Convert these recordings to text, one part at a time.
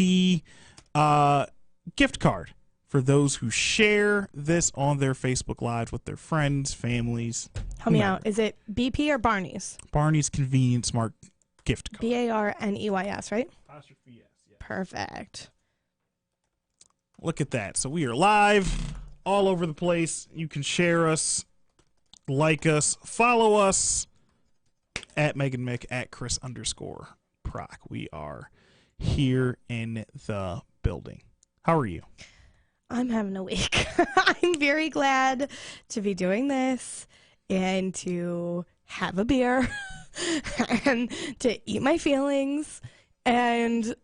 BP gift card for those who share this on their Facebook Lives with their friends, families. Help me out. Is it BP or Barney's? Barney's Convenient Smart Gift Card. BARNEYS, right? Apostrophe S, yeah. Perfect. Look at that. So we are live all over the place. You can share us, like us, follow us at Meaghan Mick, at Chris_Proc. We are here in the building. How are you? I'm having a week. I'm very glad to be doing this and to have a beer and to eat my feelings. And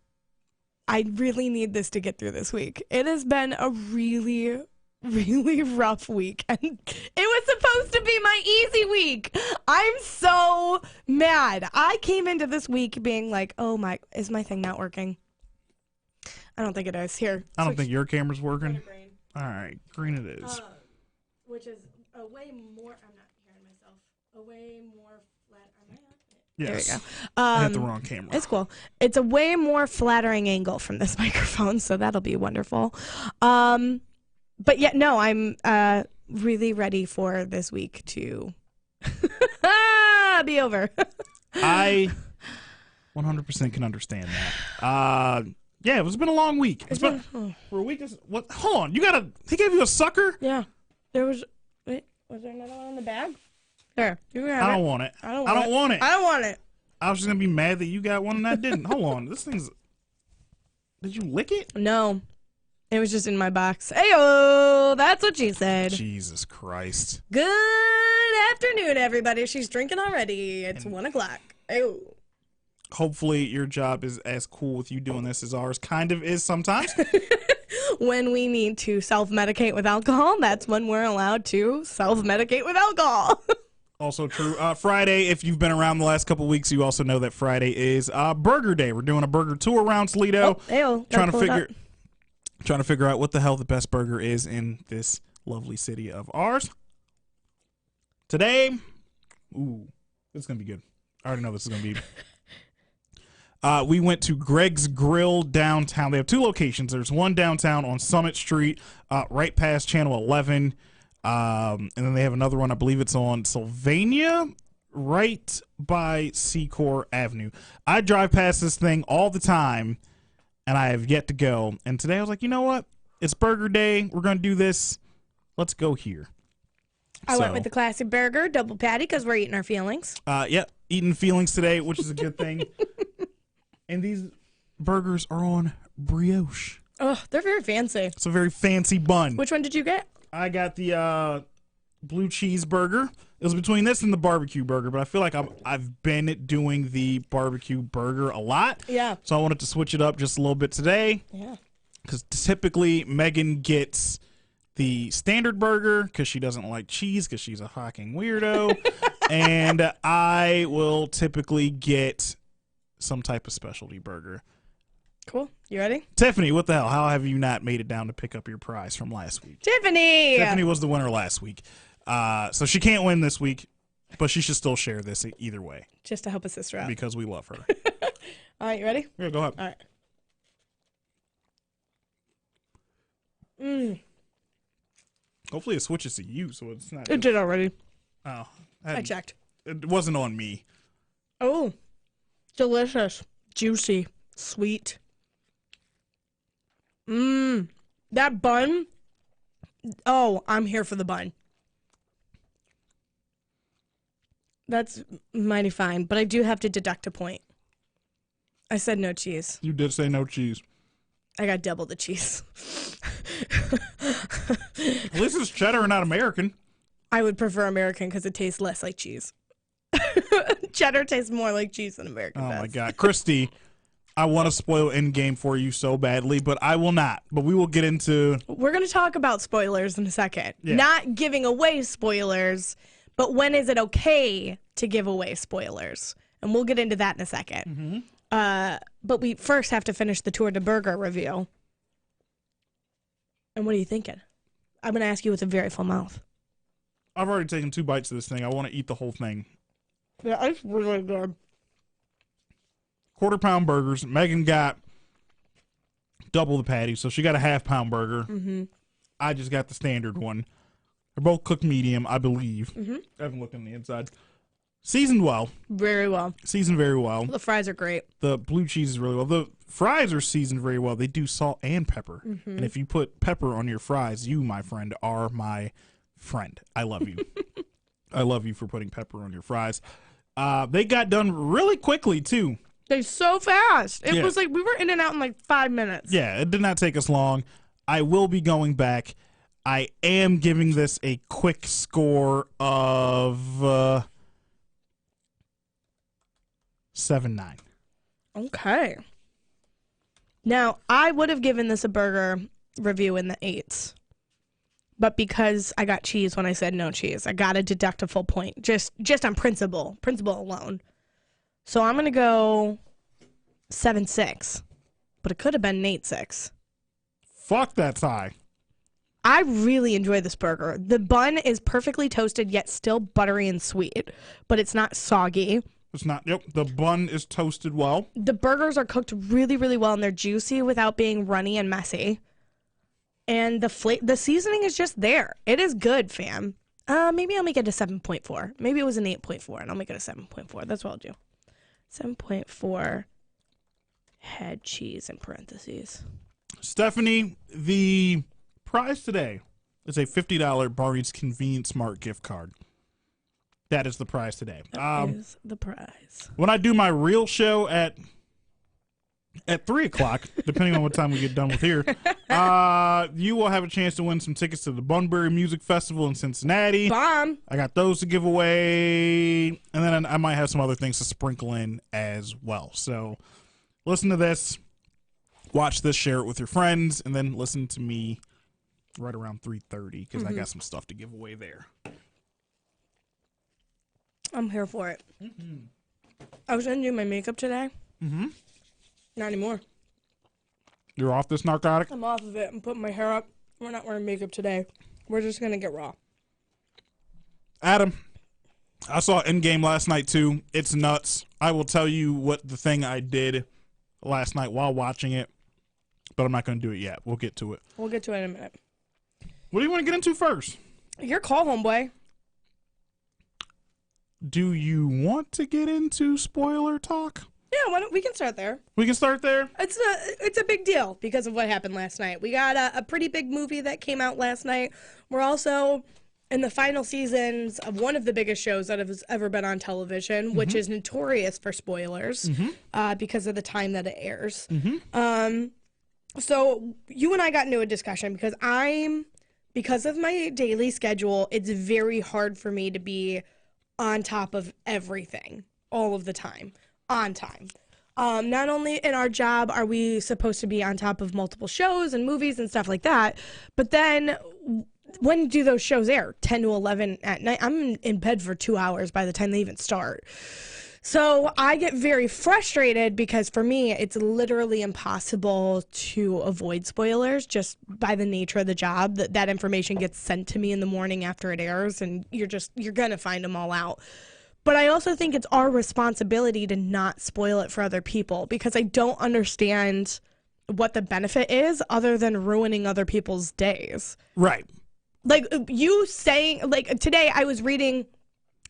I really need this to get through this week. It has been a really, really rough week. And it was supposed to be my easy week. I'm so mad. I came into this week being like, oh my, is my thing not working? I don't think it is. Here. I don't think your camera's working. All right. Green it is. Which is a way more, I'm not hearing myself, a way more flat. Am I on it? Yes. There we go. I hit the wrong camera. It's cool. It's a way more flattering angle from this microphone, so that'll be wonderful. But yeah, no, I'm really ready for this week to be over. I 100% can understand that. Yeah, it's been a long week. It's been for a week. What? Hold on, he gave you a sucker? Yeah, there was. Wait, was there another one in the bag? There, you can have I don't want it. I don't want it. I don't want it. I was just gonna be mad that you got one and I didn't. Hold on, this thing's. Did you lick it? No, it was just in my box. Ayo, that's what she said. Jesus Christ. Good afternoon, everybody. She's drinking already. It's 1 o'clock. Ayo. Hopefully your job is as cool with you doing this as ours kind of is sometimes. When we need to self-medicate with alcohol, that's when we're allowed to self-medicate with alcohol. Also true. Friday, if you've been around the last couple of weeks, you also know that Friday is Burger Day. We're doing a burger tour around Toledo. Trying to figure out what the hell the best burger is in this lovely city of ours. Today, ooh, this is going to be good. I already know this is going to be. We went to Greg's Grill downtown. They have 2 locations. There's one downtown on Summit Street, right past Channel 11. And then they have another one, I believe it's on Sylvania, right by Secor Avenue. I drive past this thing all the time, and I have yet to go. And today I was like, you know what? It's Burger Day. We're going to do this. Let's go here. I went with the classic burger, double patty, because we're eating our feelings. Yep, eating feelings today, which is a good thing. And these burgers are on brioche. Oh, they're very fancy. It's a very fancy bun. Which one did you get? I got the blue cheese burger. It was between this and the barbecue burger, but I feel like I've been doing the barbecue burger a lot. Yeah. So I wanted to switch it up just a little bit today. Yeah. Because typically Meaghan gets the standard burger because she doesn't like cheese because she's a fucking weirdo. And I will typically get some type of specialty burger. Cool. You ready? Tiffany, what the hell? How have you not made it down to pick up your prize from last week? Tiffany was the winner last week. So she can't win this week, but she should still share this either way. Just to help a sister out. Because we love her. All right, you ready? Yeah, go ahead. All right. Hopefully it switches to you, so it's not. It did already. Oh. I checked. It wasn't on me. Oh. Delicious. Juicy. Sweet. That bun. Oh, I'm here for the bun. That's mighty fine, but I do have to deduct a point. I said no cheese. You did say no cheese. I got double the cheese. At least it's cheddar and not American. I would prefer American because it tastes less like cheese. Cheddar tastes more like cheese than American does. Oh, my God. Christy, I want to spoil Endgame for you so badly, but I will not. But we will get into... We're going to talk about spoilers in a second. Yeah. Not giving away spoilers, but when is it okay to give away spoilers? And we'll get into that in a second. Mm-hmm. But we first have to finish the Tour de Burger review. And what are you thinking? I'm going to ask you with a very full mouth. I've already taken 2 bites of this thing. I want to eat the whole thing. Yeah, it's really good. 1/4 pound burgers. Meaghan got double the patty. So she got a half-pound burger. Mm-hmm. I just got the standard one. They're both cooked medium, I believe. Mm-hmm. I haven't looked on the inside. Seasoned well. Very well. Seasoned very well. The fries are great. The blue cheese is really well. The fries are seasoned very well. They do salt and pepper. Mm-hmm. And if you put pepper on your fries, you, my friend, are my friend. I love you. I love you for putting pepper on your fries. They got done really quickly, too. They're so fast. It was like we were in and out in like 5 minutes. Yeah, it did not take us long. I will be going back. I am giving this a quick score of 7.9. Okay. Now, I would have given this a burger review in the 8s. But because I got cheese when I said no cheese, I got to deduct a full point just on principle alone. So I'm going to go 7.6. But it could have been an 8.6. Fuck, that's high. I really enjoy this burger. The bun is perfectly toasted yet still buttery and sweet, but it's not soggy. It's not. Yep, the bun is toasted well. The burgers are cooked really, really well, and they're juicy without being runny and messy. And the seasoning is just there. It is good, fam. Maybe I'll make it a 7.4. Maybe it was an 8.4, and I'll make it a 7.4. That's what I'll do. 7.4 head cheese in parentheses. Stephanie, the prize today is a $50 Barney's Convenience Smart gift card. That is the prize today. That is the prize. When I do my real show at 3 o'clock, depending on what time we get done with here, you will have a chance to win some tickets to the Bunbury Music Festival in Cincinnati. Bomb. I got those to give away, and then I might have some other things to sprinkle in as well. So listen to this, watch this, share it with your friends, and then listen to me right around 3:30 because I got some stuff to give away there. I'm here for it. Mm-hmm. I was going to do my makeup today. Mm-hmm. Not anymore. You're off this narcotic? I'm off of it. I'm putting my hair up. We're not wearing makeup today. We're just going to get raw. Adam, I saw Endgame last night too. It's nuts. I will tell you what the thing I did last night while watching it, but I'm not going to do it yet. We'll get to it. We'll get to it in a minute. What do you want to get into first? Your call, homeboy. Do you want to get into spoiler talk? Yeah, why don't we can start there. We can start there. It's a big deal because of what happened last night. We got a pretty big movie that came out last night. We're also in the final seasons of one of the biggest shows that has ever been on television, which is notorious for spoilers because of the time that it airs. So you and I got into a discussion because of my daily schedule, it's very hard for me to be on top of everything all of the time, on time. Not only in our job are we supposed to be on top of multiple shows and movies and stuff like that, but then when do those shows air? 10 to 11 at night. I'm in bed for 2 hours by the time they even start. So I get very frustrated because for me, it's literally impossible to avoid spoilers just by the nature of the job. That information gets sent to me in the morning after it airs, and you're going to find them all out. But I also think it's our responsibility to not spoil it for other people because I don't understand what the benefit is other than ruining other people's days. Right. Like you saying, like today I was reading,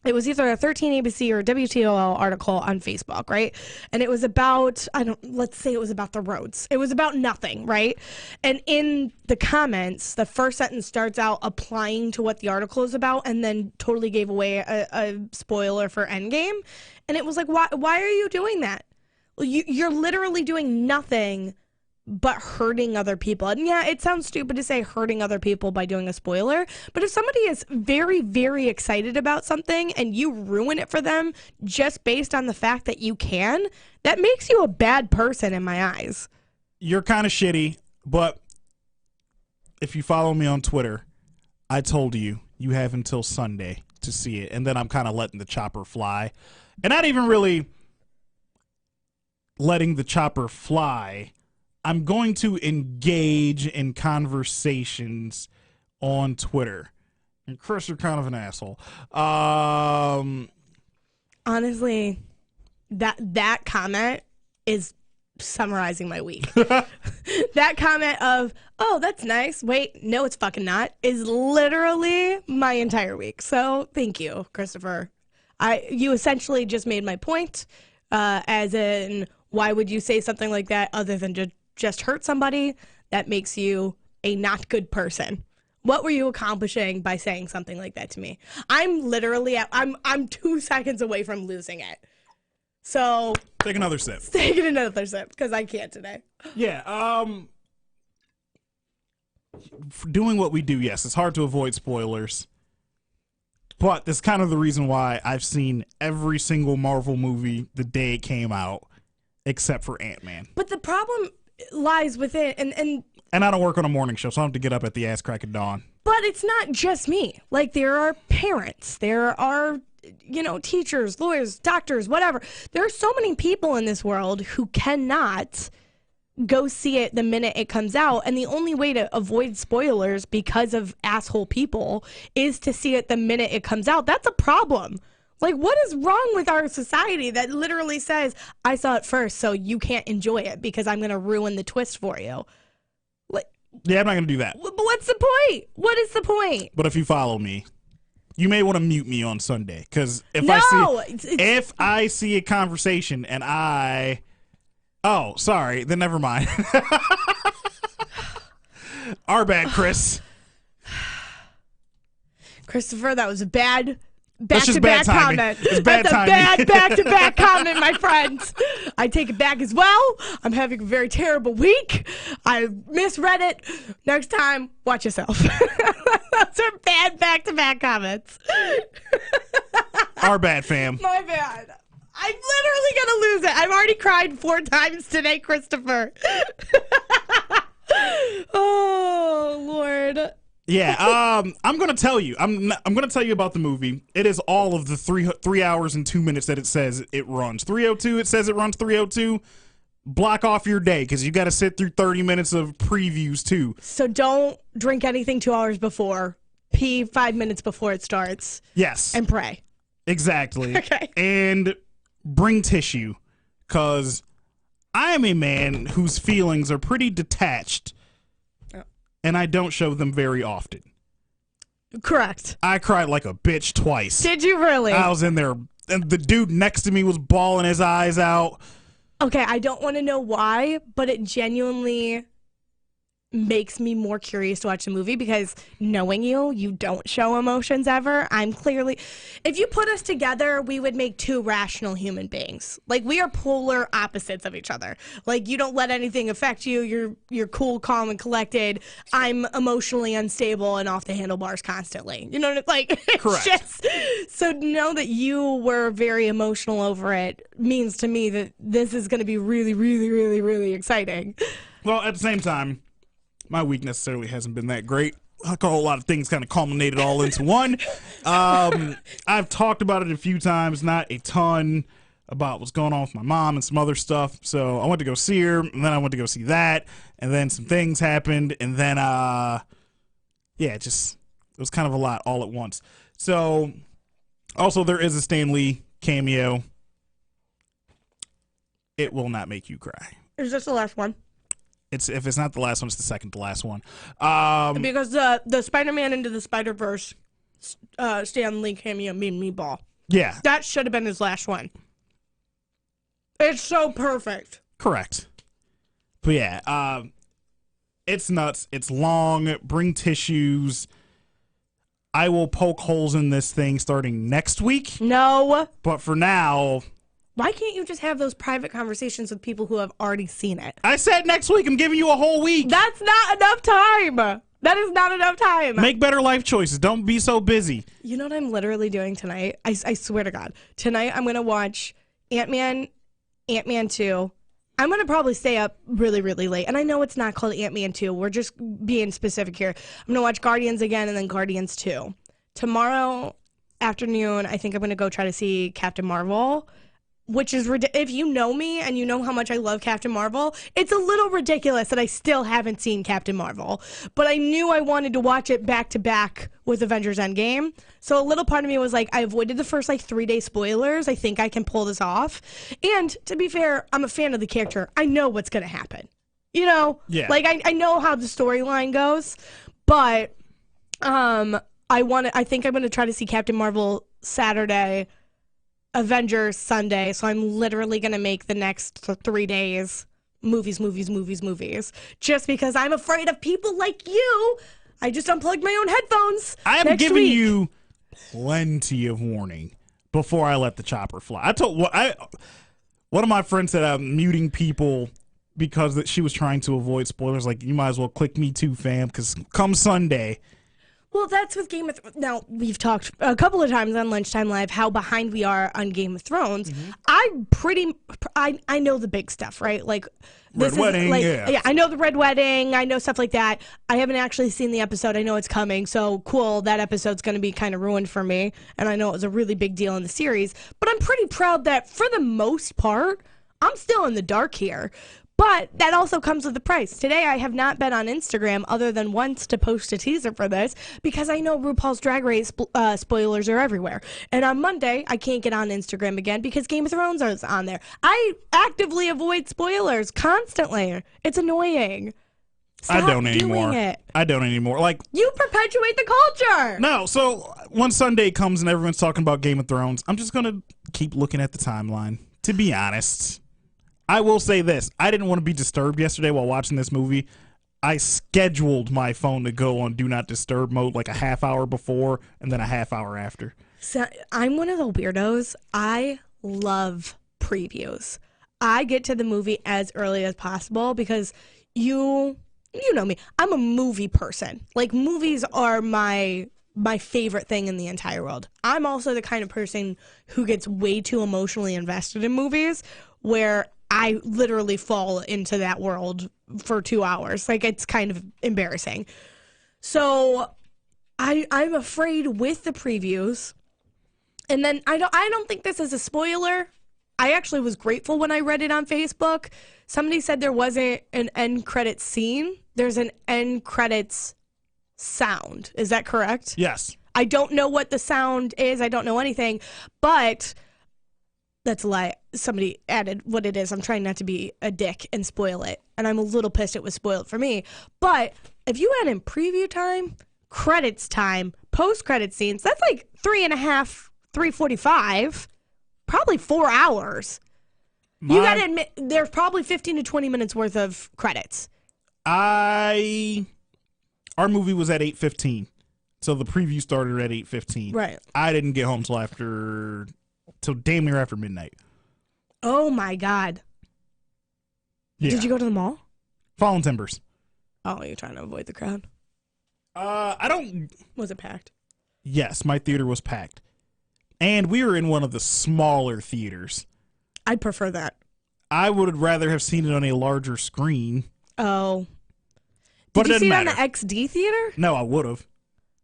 it was either a 13 ABC or WTOL article on Facebook, right? And it was about, let's say it was about the roads. It was about nothing, right? And in the comments, the first sentence starts out applying to what the article is about and then totally gave away a spoiler for Endgame. And it was like, why are you doing that? You're literally doing nothing but hurting other people. And yeah, it sounds stupid to say hurting other people by doing a spoiler, but if somebody is very, very excited about something and you ruin it for them just based on the fact that you can, that makes you a bad person in my eyes. You're kind of shitty, but if you follow me on Twitter, I told you have until Sunday to see it, and then I'm kind of letting the chopper fly. And not even really letting the chopper fly. I'm going to engage in conversations on Twitter. And Chris, you're kind of an asshole. Honestly, that comment is summarizing my week. That comment of, oh, that's nice. Wait, no, it's fucking not, is literally my entire week. So thank you, Christopher. You essentially just made my point, as in, why would you say something like that other than to just hurt somebody? That makes you a not good person. What were you accomplishing by saying something like that to me? I'm literally I'm 2 seconds away from losing it. So take another sip. Taking another sip because I can't today. Yeah. Doing what we do, yes, it's hard to avoid spoilers. But that's kind of the reason why I've seen every single Marvel movie the day it came out, except for Ant-Man. But the problem lies within, and I don't work on a morning show, so I don't have to get up at the ass crack of dawn. But it's not just me. Like, there are parents, there are, teachers, lawyers, doctors, whatever. There are so many people in this world who cannot go see it the minute it comes out, and the only way to avoid spoilers because of asshole people is to see it the minute it comes out. That's a problem. Like, what is wrong with our society that literally says, I saw it first, so you can't enjoy it because I'm going to ruin the twist for you? Yeah, I'm not going to do that. But what's the point? What is the point? But if you follow me, you may want to mute me on Sunday, because if I see a conversation and oh, sorry, then never mind. Our bad, Chris. Christopher, that was a bad That's back-to-back comment. It's bad That's timing. a bad back-to-back comment, my friends. I take it back as well. I'm having a very terrible week. I misread it. Next time, watch yourself. Those are bad back-to-back comments. Our bad, fam. My bad. I'm literally going to lose it. I've already cried 4 times today, Christopher. Oh, Lord. Yeah, I'm gonna tell you. I'm gonna tell you about the movie. It is all of the 3 hours and 2 minutes that it says it runs. 3:02. It says it runs 3:02. Block off your day because you got to sit through 30 minutes of previews too. So don't drink anything 2 hours before. Pee 5 minutes before it starts. Yes. And pray. Exactly. Okay. And bring tissue, because I am a man whose feelings are pretty detached. And I don't show them very often. Correct. I cried like a bitch twice. Did you really? I was in there, and the dude next to me was bawling his eyes out. Okay, I don't want to know why, but it genuinely makes me more curious to watch the movie, because knowing you don't show emotions ever. I'm clearly, if you put us together, we would make 2 rational human beings. Like, we are polar opposites of each other. Like, you don't let anything affect you. You're cool, calm, and collected. I'm emotionally unstable and off the handlebars constantly. You know, like, correct. So to know that you were very emotional over it means to me that this is going to be really, really, really, really exciting. Well, at the same time, my week necessarily hasn't been that great. A whole lot of things kind of culminated all into one. I've talked about it a few times, not a ton, about what's going on with my mom and some other stuff. So I went to go see her, and then I went to go see that, and then some things happened, and then, it was kind of a lot all at once. So, also, there is a Stan Lee cameo. It will not make you cry. Is this the last one? If it's not the last one, it's the second to last one. Because the Spider-Man Into the Spider-Verse Stan Lee cameo made me bawl. Yeah. That should have been his last one. It's so perfect. Correct. But yeah, it's nuts. It's long. Bring tissues. I will poke holes in this thing starting next week. No. But for now... Why can't you just have those private conversations with people who have already seen it? I said next week. I'm giving you a whole week. That's not enough time. That is not enough time. Make better life choices. Don't be so busy. You know what I'm literally doing tonight? I swear to God. Tonight I'm going to watch Ant-Man 2. I'm going to probably stay up really, really late. And I know it's not called Ant-Man 2. We're just being specific here. I'm going to watch Guardians again and then Guardians 2. Tomorrow afternoon, I think I'm going to go try to see Captain Marvel. Which is, if you know me and you know how much I love Captain Marvel, it's a little ridiculous that I still haven't seen Captain Marvel. But I knew I wanted to watch it back to back with Avengers Endgame. So a little part of me was like, I avoided the first 3-day spoilers. I think I can pull this off. And to be fair, I'm a fan of the character. I know what's going to happen. You know, Yeah. like I know how the storyline goes, but I think I'm going to try to see Captain Marvel Saturday, Avengers Sunday. So I'm literally going to make the next 3 days movies, just because I'm afraid of people like you. I just unplugged my own headphones. I am giving you plenty of warning before I let the chopper fly. One of my friends said I'm muting people because she was trying to avoid spoilers. Like, you might as well click me too, fam, because come Sunday. Well, that's with Game of Thrones. Now, we've talked a couple of times on Lunchtime Live how behind we are on Game of Thrones. Mm-hmm. I know the big stuff, right? Like, Red Wedding, yeah, I know the Red Wedding. I know stuff like that. I haven't actually seen the episode. I know it's coming, so cool. That episode's going to be kind of ruined for me, and I know it was a really big deal in the series. But I'm pretty proud that, for the most part, I'm still in the dark here. But that also comes with a price. Today, I have not been on Instagram other than once to post a teaser for this because I know RuPaul's Drag Race spoilers are everywhere. And on Monday, I can't get on Instagram again because Game of Thrones is on there. I actively avoid spoilers constantly. It's annoying. Stop I don't anymore. doing it. I don't anymore. Like, you perpetuate the culture. No, so when Sunday comes and everyone's talking about Game of Thrones, I'm just going to keep looking at the timeline, to be honest. I will say this. I didn't want to be disturbed yesterday while watching this movie. I scheduled my phone to go on Do Not Disturb mode like a half hour before and then a half hour after. So I'm one of the weirdos. I love previews. I get to the movie as early as possible because you know me. I'm a movie person. Like, movies are my favorite thing in the entire world. I'm also the kind of person who gets way too emotionally invested in movies where I literally fall into that world for 2 hours. Like, it's kind of embarrassing. So I'm afraid with the previews. And then I don't think this is a spoiler. I actually was grateful when I read it on Facebook. Somebody said there wasn't an end credits scene. There's an end credits sound. Is that correct? Yes. I don't know what the sound is. I don't know anything. But that's a lie. Somebody added what it is. I'm trying not to be a dick and spoil it. And I'm a little pissed it was spoiled for me. But if you add in preview time, credits time, post-credit scenes, that's like 3.5, 3:45, probably 4 hours. You got to admit, there's probably 15 to 20 minutes worth of credits. Our movie was at 8:15. So the preview started at 8:15. Right. I didn't get home till damn near after midnight. Oh my God. Yeah. Did you go to the mall? Fallen Timbers. Oh, you're trying to avoid the crowd. Was it packed? Yes, my theater was packed. And we were in one of the smaller theaters. I'd prefer that. I would rather have seen it on a larger screen. Oh. But Did you see it matter. on the XD theater? No, I would have.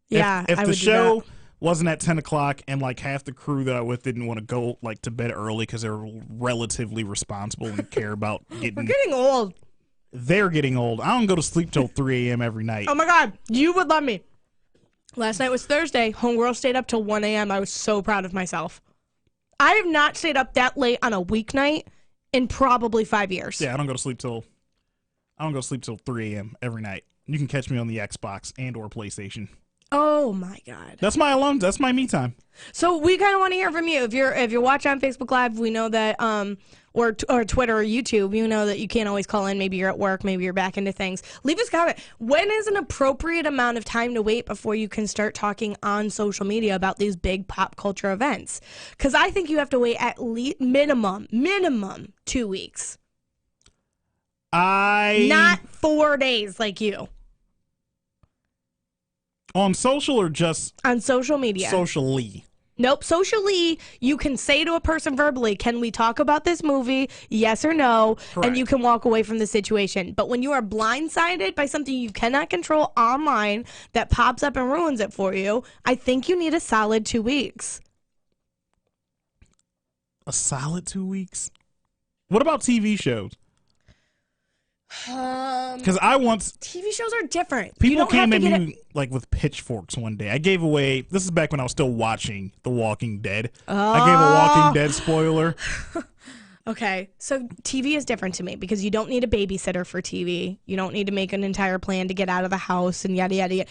Yeah, if I the would show do that. wasn't at 10 o'clock and like half the crew that I was didn't want to go like to bed early because they're relatively responsible and care about getting. We're getting old. They're getting old. I don't go to sleep till 3 a.m. every night. Oh my God, you would love me. Last night was Thursday. Homegirl stayed up till 1 a.m. I was so proud of myself. I have not stayed up that late on a weeknight in probably 5 years. Yeah, I don't go to sleep till 3 a.m. every night. You can catch me on the Xbox and or PlayStation. Oh my God. That's my alone. That's my me time. So we kind of want to hear from you. If you're watching on Facebook Live, we know that or Twitter or YouTube, you know that you can't always call in. Maybe you're at work, maybe you're back into things. Leave us a comment. When is an appropriate amount of time to wait before you can start talking on social media about these big pop culture events? Because I think you have to wait at least minimum 2 weeks. Not 4 days like you. On social or just on social media? Socially. Nope. Socially, you can say to a person verbally, can we talk about this movie? Yes or no. Correct. And you can walk away from the situation. But when you are blindsided by something you cannot control online that pops up and ruins it for you, I think you need a solid 2 weeks. A solid 2 weeks? What about TV shows? Because TV shows are different. People came at me like with pitchforks one day. I gave away. This is back when I was still watching The Walking Dead. I gave a Walking Dead spoiler. Okay, so TV is different to me because you don't need a babysitter for TV. You don't need to make an entire plan to get out of the house and yada, yada, yada.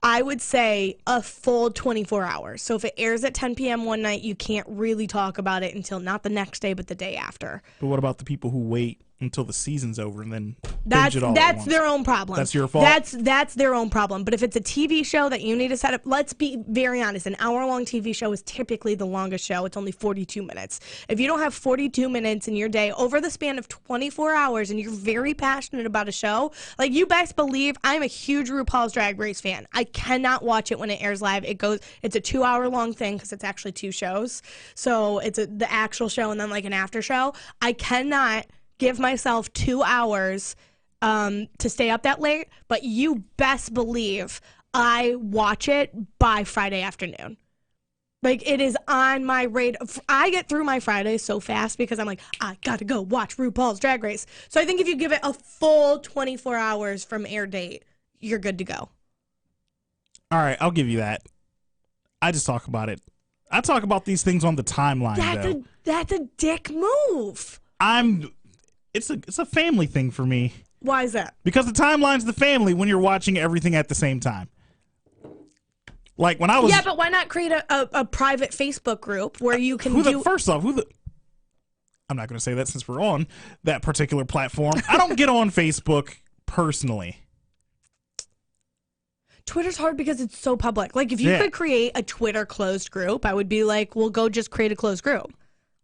I would say a full 24 hours. So if it airs at 10 p.m. one night, you can't really talk about it until not the next day, but the day after. But what about the people who wait until the season's over and then binge it all that's their own problem. That's your fault? That's their own problem. But if it's a TV show that you need to set up, let's be very honest. An hour-long TV show is typically the longest show. It's only 42 minutes. If you don't have 42 minutes in your day over the span of 24 hours and you're very passionate about a show, like you best believe I'm a huge RuPaul's Drag Race fan. I cannot watch it when it airs live. It's a 2-hour-long thing because it's actually 2 shows. So it's the actual show and then like an after show. I cannot give myself 2 hours to stay up that late, but you best believe I watch it by Friday afternoon. Like, it is on my radar. I get through my Fridays so fast because I'm like, I gotta go watch RuPaul's Drag Race. So I think if you give it a full 24 hours from air date, you're good to go. All right, I'll give you that. I just talk about it. I talk about these things on the timeline, though. That's a dick move. It's a family thing for me. Why is that? Because the timeline's the family when you're watching everything at the same time. Like when I was... Yeah, but why not create a private Facebook group where you can First off, I'm not going to say that since we're on that particular platform. I don't get on Facebook personally. Twitter's hard because it's so public. Like, if you could create a Twitter closed group, I would be like, well, go just create a closed group.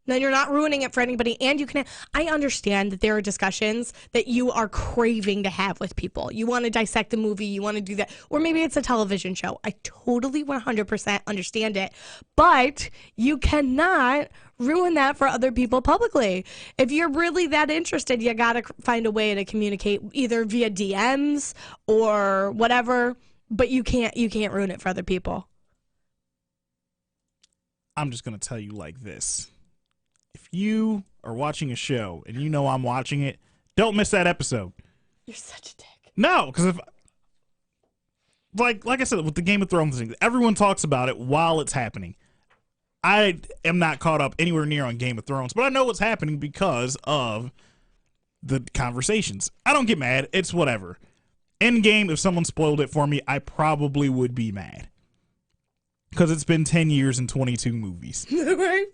Then you're not ruining it for anybody, and you can. I understand that there are discussions that you are craving to have with people. You want to dissect the movie, you want to do that, or maybe it's a television show. I totally 100% understand it, but you cannot ruin that for other people publicly. If you're really that interested, you gotta find a way to communicate either via DMs or whatever. But you can't ruin it for other people. I'm just gonna tell you like this. If you are watching a show and you know I'm watching it, don't miss that episode. You're such a dick. No, because if like I said with the Game of Thrones thing, everyone talks about it while it's happening. I am not caught up anywhere near on Game of Thrones, but I know what's happening because of the conversations. I don't get mad. It's whatever. Endgame, if someone spoiled it for me, I probably would be mad. Because it's been 10 years and 22 movies. Right?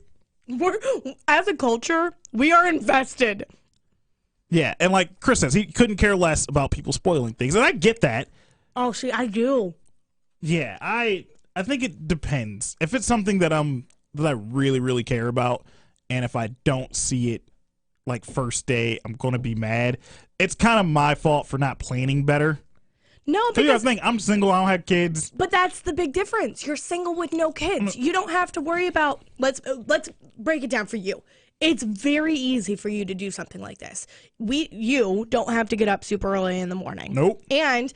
As a culture, we are invested. Yeah, and like Chris says, he couldn't care less about people spoiling things, and I get that. Oh, see, I do. Yeah, I think it depends. If it's something that I really, really care about, and if I don't see it like first day, I'm gonna be mad. It's kind of my fault for not planning better. No, because you think I'm single, I don't have kids. But that's the big difference. You're single with no kids. You don't have to worry about. Let's break it down for you. It's very easy for you to do something like this. You don't have to get up super early in the morning. Nope. And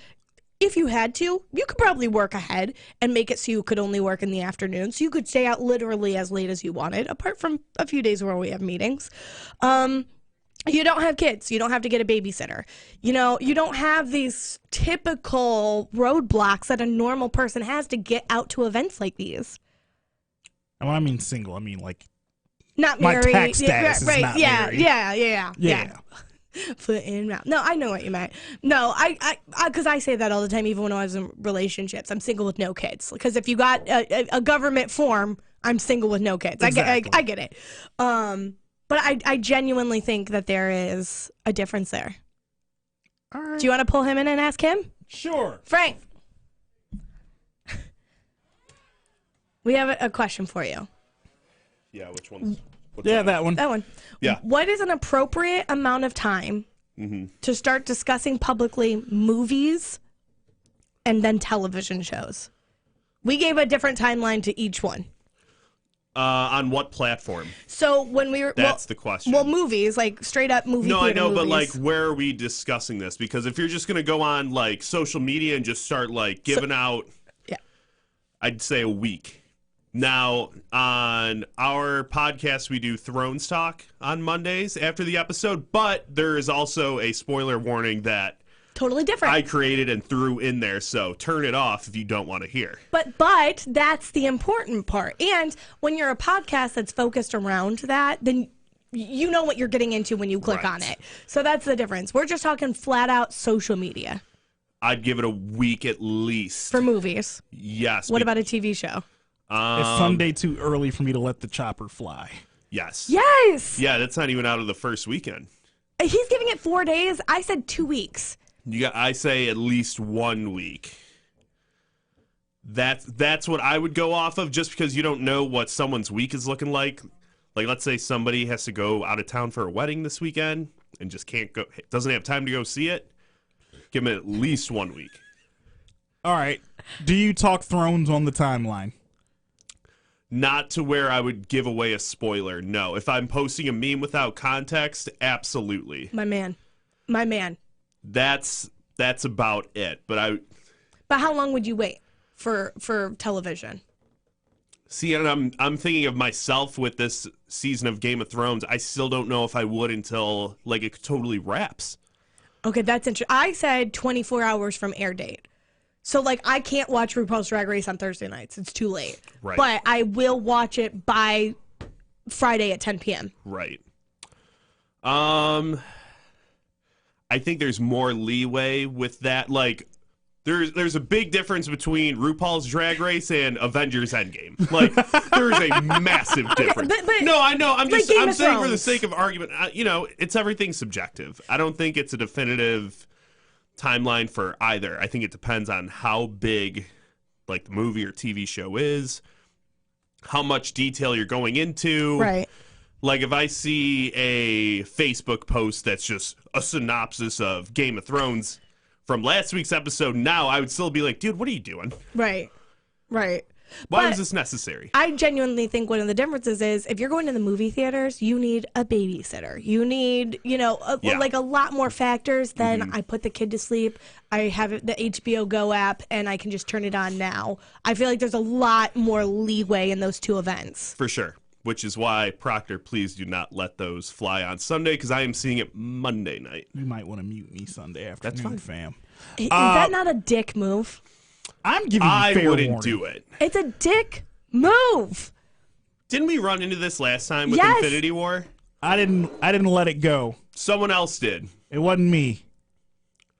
if you had to, you could probably work ahead and make it so you could only work in the afternoon. So you could stay out literally as late as you wanted, apart from a few days where we have meetings. You don't have kids. You don't have to get a babysitter. You know, you don't have these typical roadblocks that a normal person has to get out to events like these. And when I mean single, I mean like not married. My tax status is not married. Yeah. Foot in mouth. No, I know what you meant. No, I because I say that all the time, even when I was in relationships. I'm single with no kids. Because if you got a government form, I'm single with no kids. Exactly. I get it. But I genuinely think that there is a difference there. All right. Do you want to pull him in and ask him? Sure. Frank. We have a question for you. Yeah, which one? That one. That one. Yeah. What is an appropriate amount of time to start discussing publicly movies and then television shows? We gave a different timeline to each one. On what platform? So when we were... That's the question. Well, movies, like straight up movie No, I know, movies. but like where are we discussing this? Because if you're just going to go on like social media and just start like giving out... Yeah. I'd say a week. Now, on our podcast, we do Thrones Talk on Mondays after the episode, but there is also a spoiler warning that totally different. I created and threw in there, so turn it off if you don't want to hear. But that's the important part. And when you're a podcast that's focused around that, then you know what you're getting into when you click on it. So that's the difference. We're just talking flat out social media. I'd give it a week at least. For movies? Yes. What about a TV show? Is Sunday too early for me to let the chopper fly? Yes. Yes! Yeah, that's not even out of the first weekend. He's giving it 4 days. I said 2 weeks. I say at least 1 week. That's what I would go off of, just because you don't know what someone's week is looking like. Like, let's say somebody has to go out of town for a wedding this weekend and just doesn't have time to go see it. Give them at least 1 week. All right. Do you talk Thrones on the timeline? Not to where I would give away a spoiler, no. If I'm posting a meme without context, absolutely. My man. That's about it. But how long would you wait for television? See, and I'm thinking of myself with this season of Game of Thrones. I still don't know if I would until it totally wraps. Okay, that's interesting. I said 24 hours from air date. So, I can't watch RuPaul's Drag Race on Thursday nights. It's too late. Right. But I will watch it by Friday at 10 p.m. Right. I think there's more leeway with that. There's a big difference between RuPaul's Drag Race and Avengers Endgame. There's a massive difference. But no, I know. I'm saying Thrones. For the sake of argument, it's everything subjective. I don't think it's a definitive timeline for either. I think it depends on how big the movie or TV show is, how much detail you're going into. Right. If I see a Facebook post that's just a synopsis of Game of Thrones from last week's episode, now I would still be like, dude, what are you doing? Right. Why was this necessary? I genuinely think one of the differences is if you're going to the movie theaters, you need a babysitter. You need, a lot more factors than I put the kid to sleep. I have the HBO Go app and I can just turn it on now. I feel like there's a lot more leeway in those two events. For sure. Which is why, Proctor, please do not let those fly on Sunday, because I am seeing it Monday night. You might want to mute me Sunday afternoon. That's fine, fam. Is that not a dick move? I'm giving you fair wouldn't warning. do it. It's a dick move. Didn't we run into this last time with Yes. Infinity War? I didn't let it go. Someone else did. It wasn't me.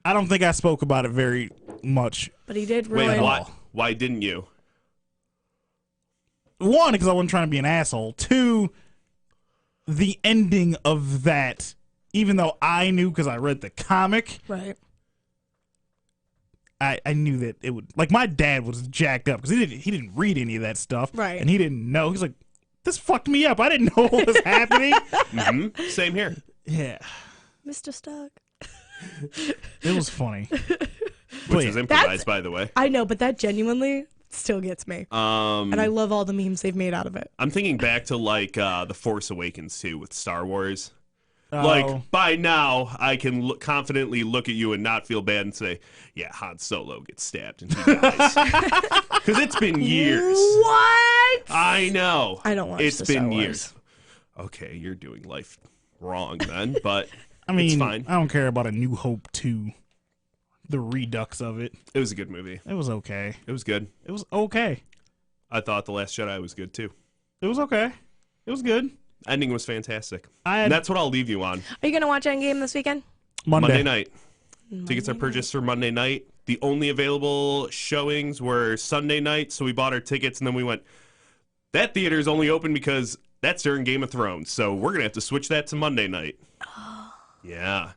I don't think I spoke about it very much. But he did ruin. Wait, why didn't you? One, because I wasn't trying to be an asshole. Two, the ending of that, even though I knew because I read the comic, Right. I knew that it would. My dad was jacked up because he didn't read any of that stuff, Right. And he didn't know. He's like, this fucked me up. I didn't know what was happening. Mm-hmm. Same here. Yeah, Mr. Stark. it was funny. Which is improvised, by the way. I know, but that genuinely still gets me. And I love all the memes they've made out of it. I'm thinking back to The Force Awakens too with Star Wars. Oh. By now, I can confidently look at you and not feel bad and say, yeah, Han Solo gets stabbed and he dies. Because it's been years. What? I know. I don't watch It's the been Star Wars. years. Okay, you're doing life wrong then, but I mean, it's fine. I don't care about A New Hope 2. The redux of it. It was a good movie. It was okay. It was good. It was okay. I thought The Last Jedi was good too. It was okay. It was good. Ending was fantastic. And that's what I'll leave you on. Are you going to watch Endgame this weekend? Monday night. Tickets are purchased for Monday night. The only available showings were Sunday night, so we bought our tickets and then we went, that theater is only open because that's during Game of Thrones, so we're going to have to switch that to Monday night. Yeah.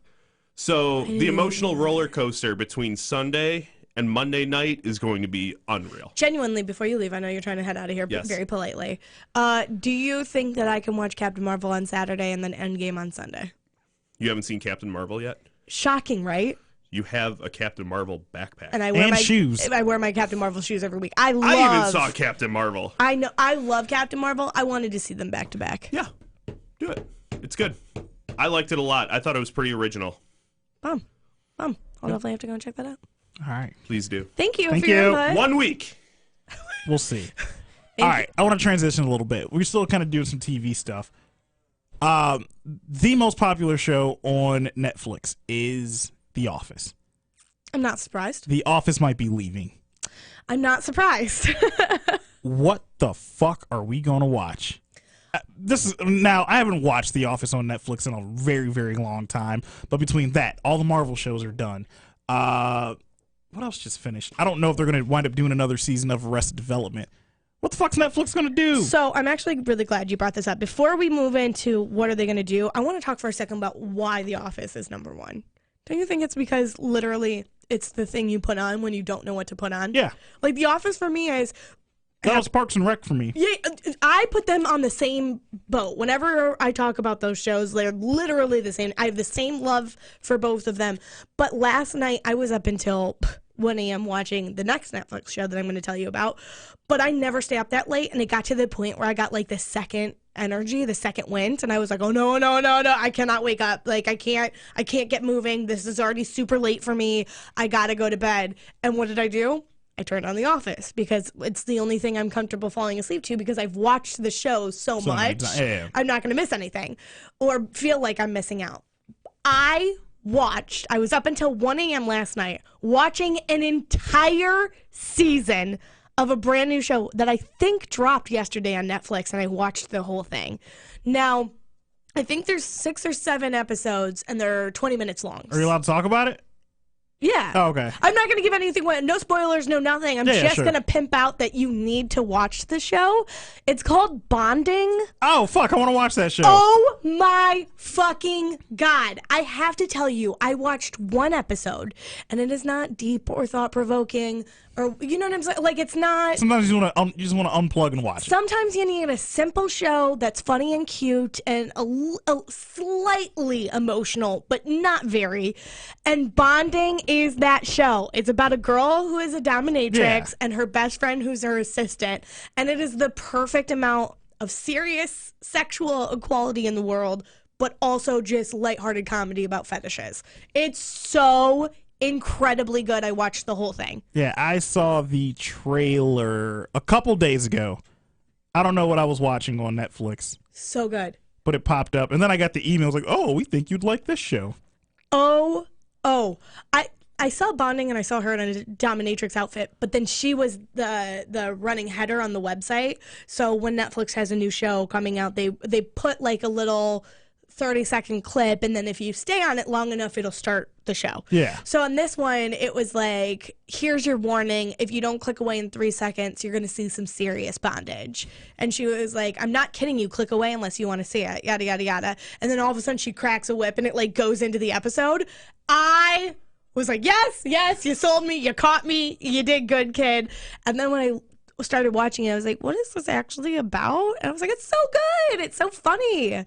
So the emotional roller coaster between Sunday and Monday night is going to be unreal. Genuinely, before you leave, I know you're trying to head out of here Yes. very politely. Do you think that I can watch Captain Marvel on Saturday and then Endgame on Sunday? You haven't seen Captain Marvel yet? Shocking, right? You have a Captain Marvel backpack. And I wear And my shoes. I wear my Captain Marvel shoes every week. I even saw Captain Marvel. I know. I love Captain Marvel. I wanted to see them back to back. Yeah, do it. It's good. I liked it a lot. I thought it was pretty original. I'll definitely have to go and check that out. All right. Please do. Thank you Thank for your you. input. 1 week. We'll see. All right. I want to transition a little bit. We're still kind of doing some TV stuff. The most popular show on Netflix is The Office. I'm not surprised. The Office might be leaving. I'm not surprised. What the fuck are we going to watch? this is now I haven't watched The Office on Netflix in a very, very long time. But between that, all the Marvel shows are done. What else just finished? I don't know if they're going to wind up doing another season of Arrested Development. What the fuck's Netflix going to do? So I'm actually really glad you brought this up. Before we move into what are they going to do, I want to talk for a second about why The Office is number one. Don't you think it's because literally it's the thing you put on when you don't know what to put on? Yeah. Like The Office for me is... That was Parks and Rec for me. Yeah, I put them on the same boat. Whenever I talk about those shows, they're literally the same. I have the same love for both of them. But last night, I was up until 1 a.m. watching the next Netflix show that I'm going to tell you about. But I never stay up that late, and it got to the point where I got, like, the second energy, the second wind, and I was like, oh, no, I cannot wake up. Like, I can't get moving. This is already super late for me. I got to go to bed. And what did I do? I turned on The Office because it's the only thing I'm comfortable falling asleep to because I've watched the show so much. I'm not going to miss anything or feel like I'm missing out. I was up until 1 a.m. last night watching an entire season of a brand new show that I think dropped yesterday on Netflix, and I watched the whole thing. Now, I think there's 6 or 7 episodes, and they're 20 minutes long. Are you allowed to talk about it? Yeah. Oh, okay. I'm not going to give anything away. No spoilers, no nothing. I'm just going to pimp out that you need to watch the show. It's called Bonding. Oh, fuck. I want to watch that show. Oh, my fucking God. I have to tell you, I watched 1 episode, and it is not deep or thought-provoking, or, you know what I'm saying? Like, it's not... Sometimes you just want to unplug and watch it. Sometimes you need a simple show that's funny and cute and a slightly emotional, but not very. And Bonding is that show. It's about a girl who is a dominatrix and her best friend who's her assistant. And it is the perfect amount of serious sexual equality in the world, but also just lighthearted comedy about fetishes. It's so incredibly good. I watched the whole thing. Yeah, I saw the trailer a couple days ago. I don't know what I was watching on Netflix. So good. But it popped up, and then I got the email. I was like, oh, we think you'd like this show. I saw Bonding, and I saw her in a dominatrix outfit, but then she was the running header on the website. So when Netflix has a new show coming out, they put like a little 30-second clip, and then if you stay on it long enough, it'll start the show. Yeah. So on this one, it was like, here's your warning. If you don't click away in 3 seconds, you're going to see some serious bondage. And she was like, I'm not kidding you. Click away unless you want to see it. Yada, yada, yada. And then all of a sudden, she cracks a whip, and it like goes into the episode. I was like, yes, you sold me. You caught me. You did good, kid. And then when I started watching it, I was like, what is this actually about? And I was like, it's so good. It's so funny.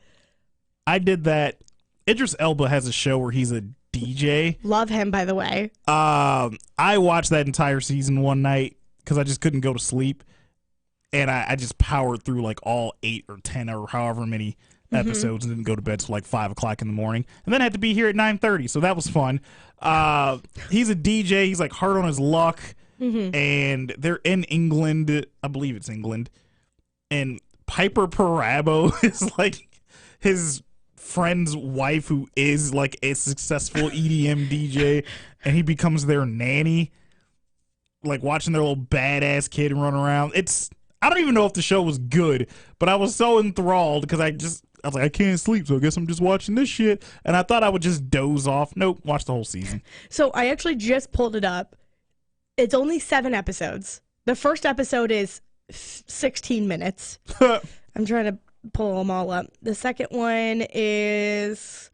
I did that. Idris Elba has a show where he's a DJ. Love him, by the way. I watched that entire season one night because I just couldn't go to sleep. And I just powered through like all 8 or 10 or however many episodes and didn't go to bed till like 5 o'clock in the morning. And then I had to be here at 9:30, so that was fun. He's a DJ. He's like hard on his luck. And they're in England. I believe it's England. And Piper Parabo is like his friend's wife who is like a successful EDM DJ, and he becomes their nanny, like watching their little badass kid run around. I don't even know if the show was good, but I was so enthralled because I was like, I can't sleep, so I guess I'm just watching this shit. And I thought I would just doze off. Nope, watch the whole season. So I actually just pulled it up. It's only 7 episodes. The first episode is 16 minutes. I'm trying to pull them all up. The second one is...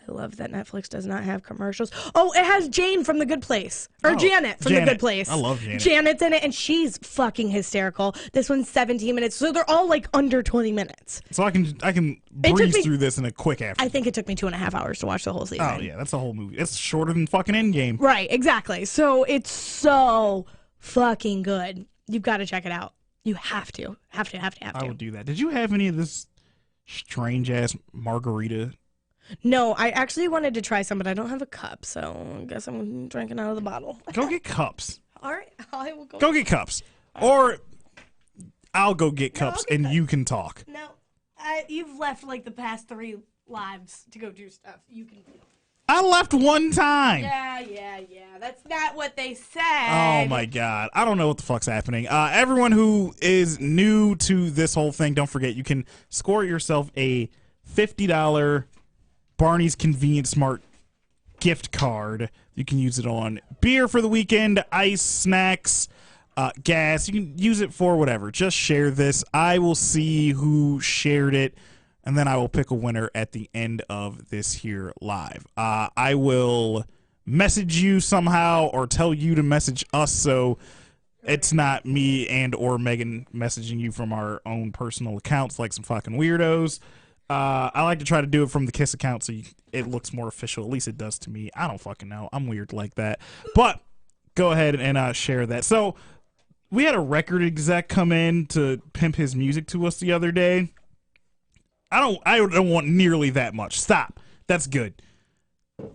I love that Netflix does not have commercials. Oh, it has Jane from The Good Place. Or Janet from The Good Place. I love Janet. Janet's in it, and she's fucking hysterical. This one's 17 minutes, so they're all like under 20 minutes. So I can breeze through this in a quick after. I think it took me 2.5 hours to watch the whole season. Oh, yeah, that's a whole movie. It's shorter than fucking Endgame. Right, exactly. So it's so fucking good. You've got to check it out. You have to. Have to. I would do that. Did you have any of this strange-ass margarita? No, I actually wanted to try some, but I don't have a cup, so I guess I'm drinking out of the bottle. Go get cups. All right, I will go. Go get cups. Or I'll go get cups, and you can talk. No, you've left like the past 3 lives to go do stuff. You can. I left one time. Yeah. That's not what they said. Oh my God. I don't know what the fuck's happening. Everyone who is new to this whole thing, don't forget you can score yourself a $50 Barney's Convenient Smart gift card. You can use it on beer for the weekend, ice, snacks, gas. You can use it for whatever. Just share this. I will see who shared it, and then I will pick a winner at the end of this here live. I will message you somehow or tell you to message us so it's not me and or Meaghan messaging you from our own personal accounts like some fucking weirdos. I like to try to do it from the KISS account so it looks more official. At least it does to me. I don't fucking know. I'm weird like that. But go ahead and share that. So we had a record exec come in to pimp his music to us the other day. I don't want nearly that much. Stop. That's good.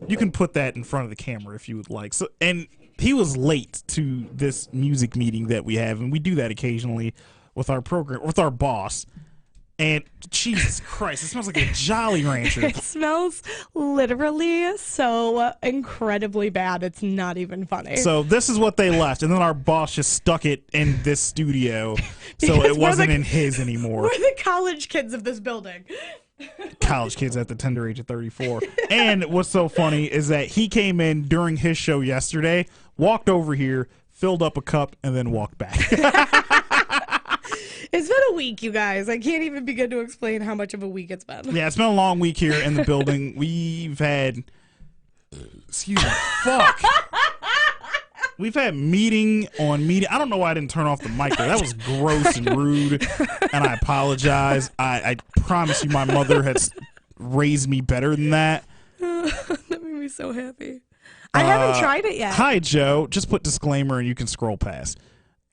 You can put that in front of the camera if you would like. So, and he was late to this music meeting that we have, and we do that occasionally with our program, with our boss. And Jesus Christ, it smells like a Jolly Rancher. It smells literally so incredibly bad. It's not even funny. So this is what they left, and then our boss just stuck it in this studio, so it wasn't in his anymore. We're the college kids of this building. College kids at the tender age of 34. And what's so funny is that he came in during his show yesterday, walked over here, filled up a cup, and then walked back. It's been a week, you guys. I can't even begin to explain how much of a week it's been. Yeah, it's been a long week here in the building. We've had, excuse me, fuck. We've had meeting on meeting. I don't know why I didn't turn off the mic there. That was gross and rude, and I apologize. I promise you my mother has raised me better than that. That made me so happy. I haven't tried it yet. Hi, Joe. Just put disclaimer and you can scroll past.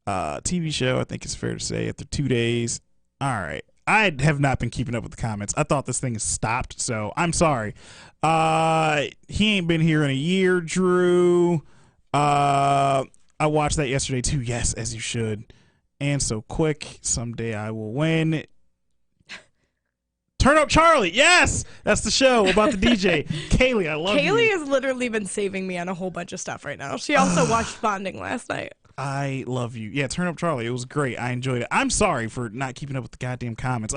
TV show, I think it's fair to say, after 2 days. All right. I have not been keeping up with the comments. I thought this thing has stopped, so I'm sorry. He ain't been here in a year, Drew. I watched that yesterday too. Yes, as you should. And so quick. Someday I will win. Turn Up Charlie. Yes, that's the show about the DJ. Kaylee, I love you. Kaylee has literally been saving me on a whole bunch of stuff right now. She also watched Bonding last night. I love you. Yeah, Turn Up Charlie. It was great. I enjoyed it. I'm sorry for not keeping up with the goddamn comments.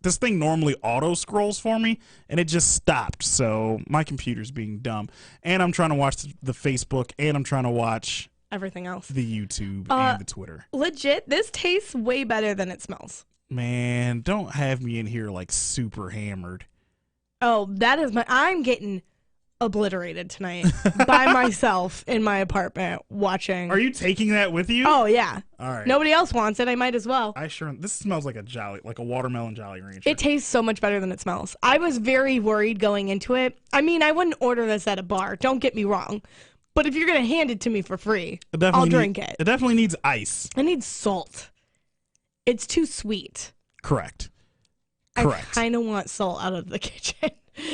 This thing normally auto scrolls for me, and it just stopped. So my computer's being dumb. And I'm trying to watch the Facebook, and I'm trying to watch everything else, the YouTube and the Twitter. Legit, this tastes way better than it smells. Man, don't have me in here like super hammered. Oh, that is I'm getting obliterated tonight by myself in my apartment watching. Are you taking that with you? Oh yeah. All right. Nobody else wants it. I might as well. This smells like a watermelon Jolly Rancher. It tastes so much better than it smells. I was very worried going into it. I mean, I wouldn't order this at a bar. Don't get me wrong. But if you're gonna hand it to me for free, I'll drink it. It definitely needs ice. It needs salt. It's too sweet. Correct. I kind of want salt out of the kitchen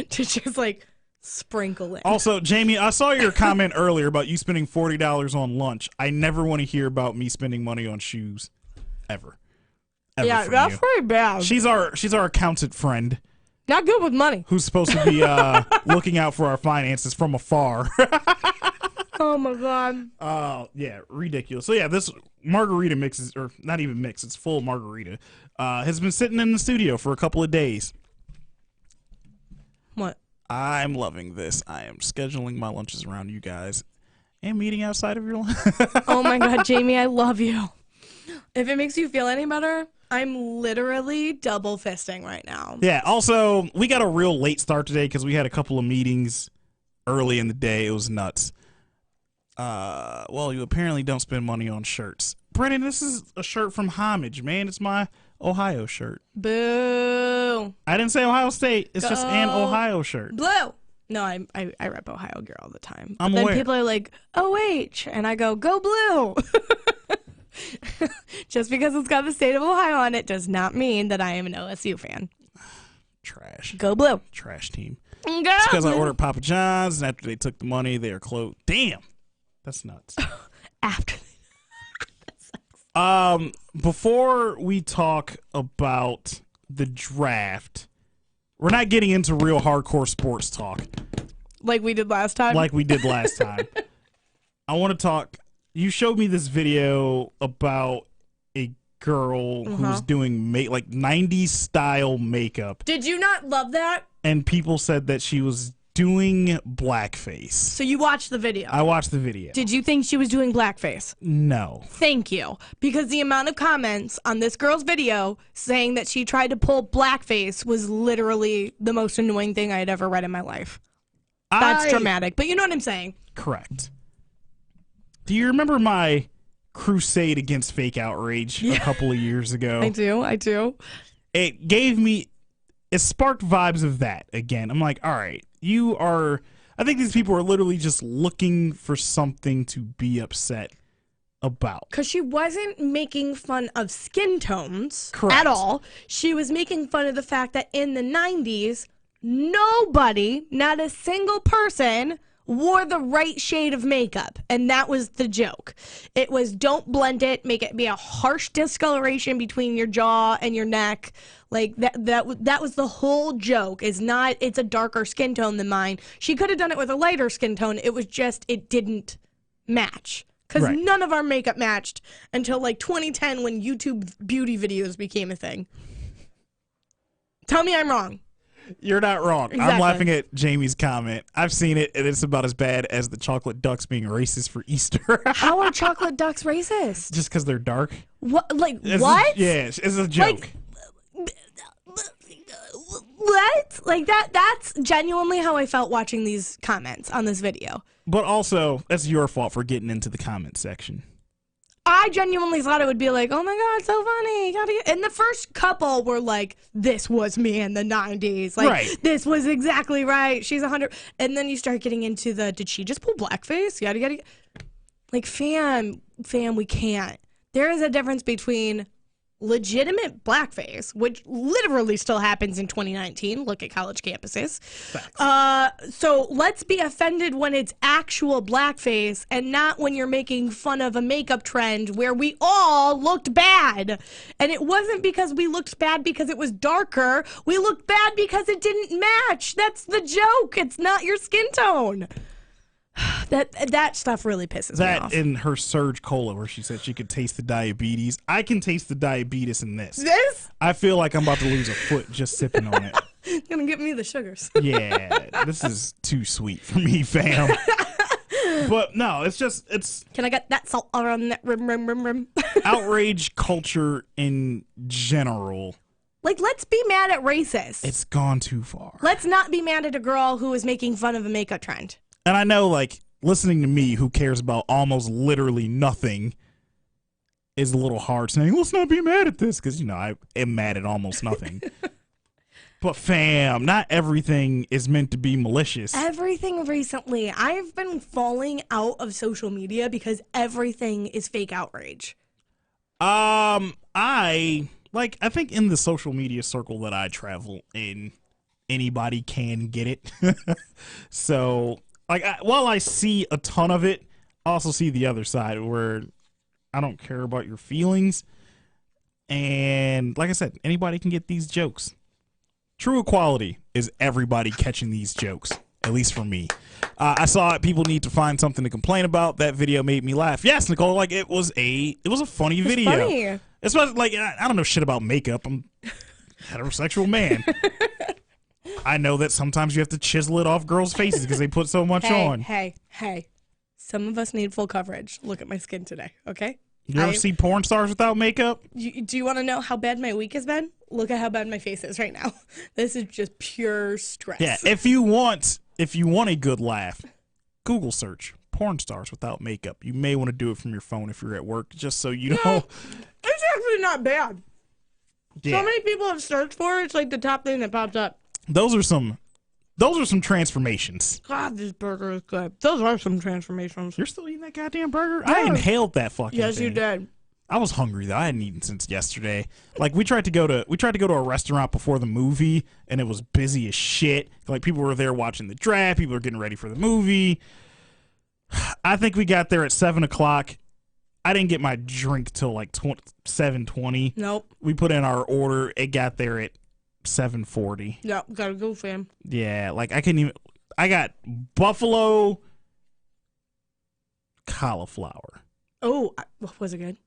to just like sprinkle it. Also, Jamie, I saw your comment earlier about you spending $40 on lunch. I never want to hear about me spending money on shoes, ever. Yeah, that's pretty bad. She's our accountant friend. Not good with money. Who's supposed to be looking out for our finances from afar. Oh my god. Oh yeah, ridiculous. So yeah, this margarita mix is, or not even mix, it's full margarita, has been sitting in the studio for a couple of days. What? I'm loving this. I am scheduling my lunches around you guys and meeting outside of your lunch. Oh my god, Jamie, I love you. If it makes you feel any better, I'm literally double fisting right now. Yeah, also, we got a real late start today because we had a couple of meetings early in the day. It was nuts. Well, you apparently don't spend money on shirts. Brennan, this is a shirt from Homage, man. It's my Ohio shirt. Boo. I didn't say Ohio State. It's just an Ohio shirt. Blue. No, I rep Ohio gear all the time. I'm then aware. People are like, OH, and I go blue. Just because it's got the state of Ohio on it does not mean that I am an OSU fan. Trash. Go blue. Trash team. Go It's because I blue. ordered Papa John's, and after they took the money, they are closed. Damn. That's nuts. After. Before we talk about the draft, we're not getting into real hardcore sports talk. Like we did last time? Like we did last time. I want to talk. You showed me this video about a girl who's doing like 90s style makeup. Did you not love that? And people said that she was doing blackface. So you watched the video? I watched the video. Did you think she was doing blackface? No. Thank you. Because the amount of comments on this girl's video saying that she tried to pull blackface was literally the most annoying thing I had ever read in my life. That's dramatic, but you know what I'm saying. Correct. Do you remember my crusade against fake outrage a couple of years ago? I do. It sparked vibes of that again. I'm like, all right, I think these people are literally just looking for something to be upset about. Because she wasn't making fun of skin tones Correct. at all. She was making fun of the fact that in the 90s, nobody, not a single person, wore the right shade of makeup. And that was the joke. It was don't blend it, make it be a harsh discoloration between your jaw and your neck. Like that was the whole joke. It's a darker skin tone than mine. She could have done it with a lighter skin tone. It was just, it didn't match. Because none of our makeup matched until like 2010 when YouTube beauty videos became a thing. Tell me I'm wrong. You're not wrong. Exactly. I'm laughing at Jamie's comment. I've seen it, and it's about as bad as the chocolate ducks being racist for Easter. How are chocolate ducks racist? Just because they're dark. What? Like, what? It's a joke. What? Like, that's genuinely how I felt watching these comments on this video. But also, that's your fault for getting into the comment section. I genuinely thought it would be like, oh my God, so funny. And the first couple were like, this was me in the 90s. Like, this was exactly right. She's 100. And then you start getting into did she just pull blackface? Yada, yada. Like, fam, we can't. There is a difference between legitimate blackface, which literally still happens in 2019. Look at college campuses. So let's be offended when it's actual blackface and not when you're making fun of a makeup trend where we all looked bad. And it wasn't because we looked bad because it was darker. We looked bad because it didn't match. That's the joke. It's not your skin tone. That stuff really pisses me off. That in her Surge Cola where she said she could taste the diabetes. I can taste the diabetes in this. This? I feel like I'm about to lose a foot just sipping on it. Gonna give me the sugars. Yeah, this is too sweet for me, fam. But no, it's. Can I get that salt around that rim? Outrage culture in general. Like, let's be mad at racists. It's gone too far. Let's not be mad at a girl who is making fun of a makeup trend. And I know, like, listening to me, who cares about almost literally nothing, is a little hard saying, let's not be mad at this, because, I am mad at almost nothing. But fam, not everything is meant to be malicious. Everything recently. I've been falling out of social media because everything is fake outrage. I think in the social media circle that I travel in, anybody can get it. So... while I see a ton of it, I also see the other side where I don't care about your feelings. And like I said, anybody can get these jokes. True equality is everybody catching these jokes, at least for me. I saw it. People need to find something to complain about. That video made me laugh. Yes, Nicole, like it was a funny video. Funny. It's like I don't know shit about makeup. I'm a heterosexual man. I know that sometimes you have to chisel it off girls' faces because they put so much on. Hey. Some of us need full coverage. Look at my skin today, okay? You ever see porn stars without makeup? Do you want to know how bad my week has been? Look at how bad my face is right now. This is just pure stress. Yeah, if you want a good laugh, Google search porn stars without makeup. You may want to do it from your phone if you're at work, just so you know. It's actually not bad. Yeah. So many people have searched for it. It's like the top thing that pops up. Those are some transformations. God, this burger is good. Those are some transformations. You're still eating that goddamn burger? Yeah. I inhaled that fucking thing. Yes, you did. I was hungry though. I hadn't eaten since yesterday. Like we tried to go to a restaurant before the movie, and it was busy as shit. Like people were there watching the draft. People were getting ready for the movie. I think we got there at 7:00. I didn't get my drink till like 7:20. Nope. We put in our order. It got there at 7:40. Yeah, gotta go, fam. Yeah, like I couldn't even. I got buffalo cauliflower. Oh, was it good?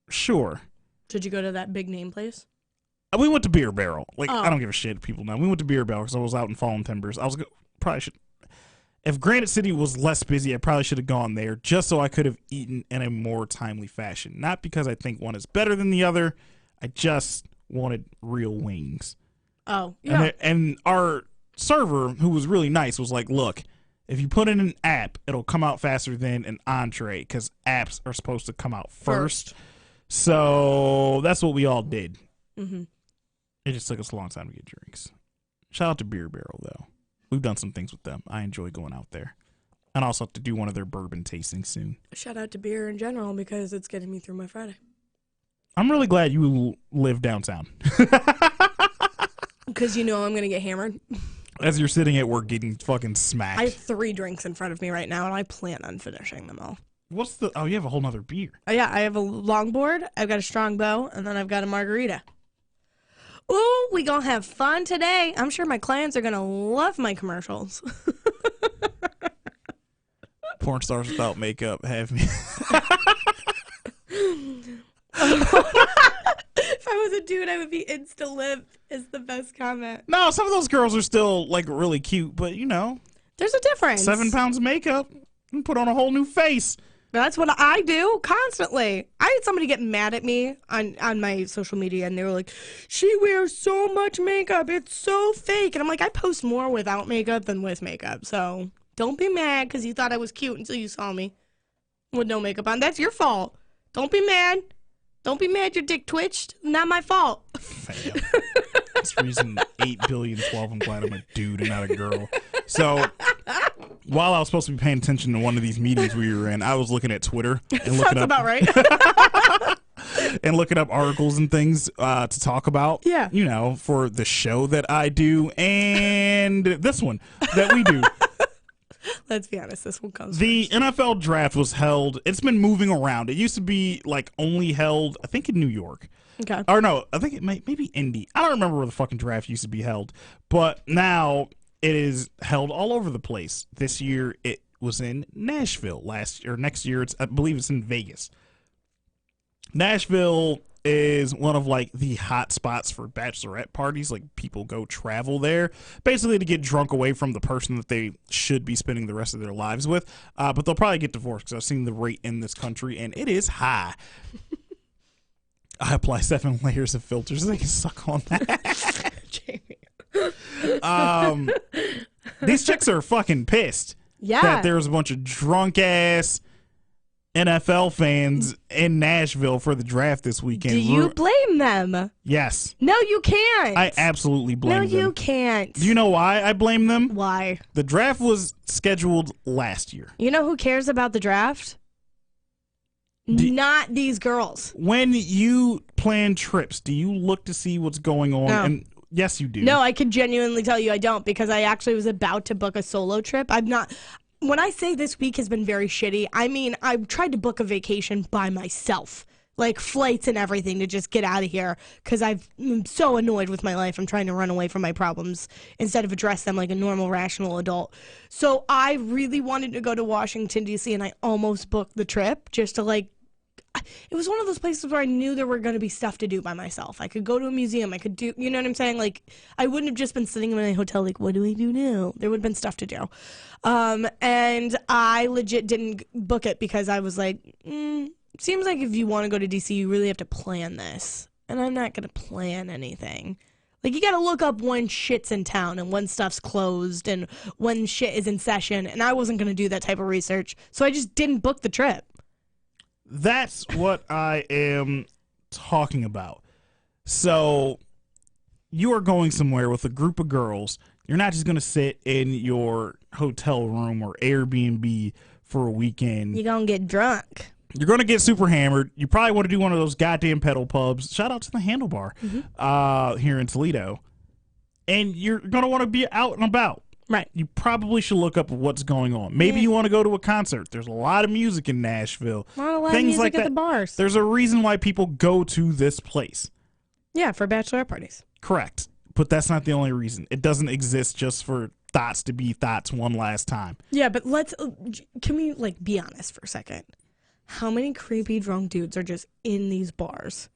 Sure. Did you go to that big name place? We went to Beer Barrel. I don't give a shit if people know. We went to Beer Barrel because I was out in Fallen Timbers. Probably should. If Granite City was less busy, I probably should have gone there just so I could have eaten in a more timely fashion. Not because I think one is better than the other. I just wanted real wings. Oh, yeah. And our server, who was really nice, was like, look, if you put in an app, it'll come out faster than an entree because apps are supposed to come out first. So that's what we all did. Mm-hmm. It just took us a long time to get drinks. Shout out to Beer Barrel, though. We've done some things with them. I enjoy going out there. And I also have to do one of their bourbon tastings soon. Shout out to beer in general because it's getting me through my Friday. I'm really glad you live downtown. Because you know I'm going to get hammered. As you're sitting at work getting fucking smacked. I have 3 drinks in front of me right now, and I plan on finishing them all. Oh, you have a whole nother beer. Oh, yeah, I have a longboard, I've got a strongbow, and then I've got a margarita. Ooh, we gonna have fun today. I'm sure my clients are gonna love my commercials. Porn stars without makeup have me. If I was a dude, I would be insta-lip is the best comment. No, some of those girls are still really cute, but there's a difference. 7 pounds of makeup and put on a whole new face. That's what I do constantly. I had somebody get mad at me on my social media, and they were like, she wears so much makeup. It's so fake. And I'm like, I post more without makeup than with makeup. So don't be mad because you thought I was cute until you saw me with no makeup on. That's your fault. Don't be mad. Don't be mad your dick twitched. Not my fault. Fam. That's reason 8,000,000,012. I'm glad I'm a dude and not a girl. So while I was supposed to be paying attention to one of these meetings we were in, I was looking at Twitter and looking up about right. and looking up articles and things to talk about. Yeah. For the show that I do and this one that we do. Let's be honest, this one comes The first. NFL draft was held. It's been moving around. It used to be only held, I think, in New York. Okay. Or no, I think it maybe Indy. I don't remember where the fucking draft used to be held. But now it is held all over the place. This year it was in Nashville. Next year I believe it's in Vegas. Nashville is one of the hot spots for bachelorette parties. People go travel there basically to get drunk away from the person that they should be spending the rest of their lives with. But they'll probably get divorced because I've seen the rate in this country and it is high. I apply 7 layers of filters so they can suck on that. Jamie. These chicks are fucking pissed. Yeah. That there's a bunch of drunk ass NFL fans in Nashville for the draft this weekend. Do you blame them? Yes. No, you can't. I absolutely blame them. No, you can't. Do you know why I blame them? Why? The draft was scheduled last year. You know who cares about the draft? Not these girls. When you plan trips, do you look to see what's going on? No. And yes, you do. No, I can genuinely tell you I don't because I actually was about to book a solo trip. I'm not. When I say this week has been very shitty, I mean I tried to book a vacation by myself. Flights and everything to just get out of here because I'm so annoyed with my life. I'm trying to run away from my problems instead of address them like a normal, rational adult. So I really wanted to go to Washington, D.C., and I almost booked the trip just to it was one of those places where I knew there were going to be stuff to do by myself. I could go to a museum. I could do, you know what I'm saying? I wouldn't have just been sitting in my hotel what do we do now? There would have been stuff to do. And I legit didn't book it because I was seems like if you want to go to DC, you really have to plan this. And I'm not going to plan anything. You got to look up when shit's in town and when stuff's closed and when shit is in session. And I wasn't going to do that type of research. So I just didn't book the trip. That's what I am talking about. So you are going somewhere with a group of girls. You're not just going to sit in your hotel room or Airbnb for a weekend. You're going to get drunk. You're going to get super hammered. You probably want to do one of those goddamn pedal pubs. Shout out to the Handlebar here in Toledo. And you're going to want to be out and about. Right. You probably should look up what's going on. Maybe you want to go to a concert. There's a lot of music in Nashville. A lot of Things music like at that. the bars. There's a reason why people go to this place. Yeah, for bachelorette parties. Correct. But that's not the only reason. It doesn't exist just for thoughts to be thoughts one last time. Yeah, but can we like be honest for a second? How many creepy drunk dudes are just in these bars?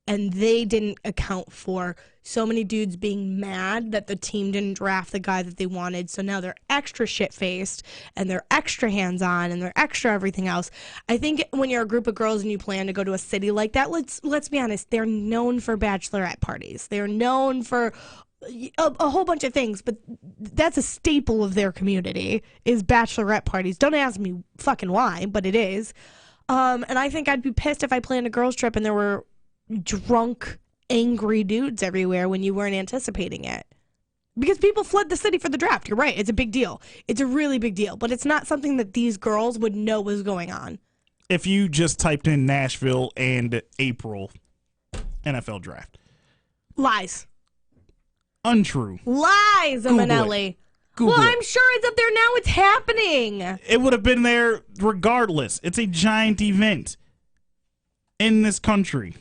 And they didn't account for so many dudes being mad that the team didn't draft the guy that they wanted. So now they're extra shit-faced and they're extra hands-on and they're extra everything else. I think when you're a group of girls and you plan to go to a city like that, let's be honest, they're known for bachelorette parties. They're known for a whole bunch of things, but that's a staple of their community is bachelorette parties. Don't ask me fucking why, but it is. And I think I'd be pissed if I planned a girls trip and there were drunk, angry dudes everywhere when you weren't anticipating it. Because people fled the city for the draft. You're right. It's a big deal. It's a really big deal. But it's not something that these girls would know was going on. If you just typed in Nashville and April NFL draft. Lies. Untrue. Lies, Manelli. Well, it. I'm sure it's up there now. It's happening. It would have been there regardless. It's a giant event in this country.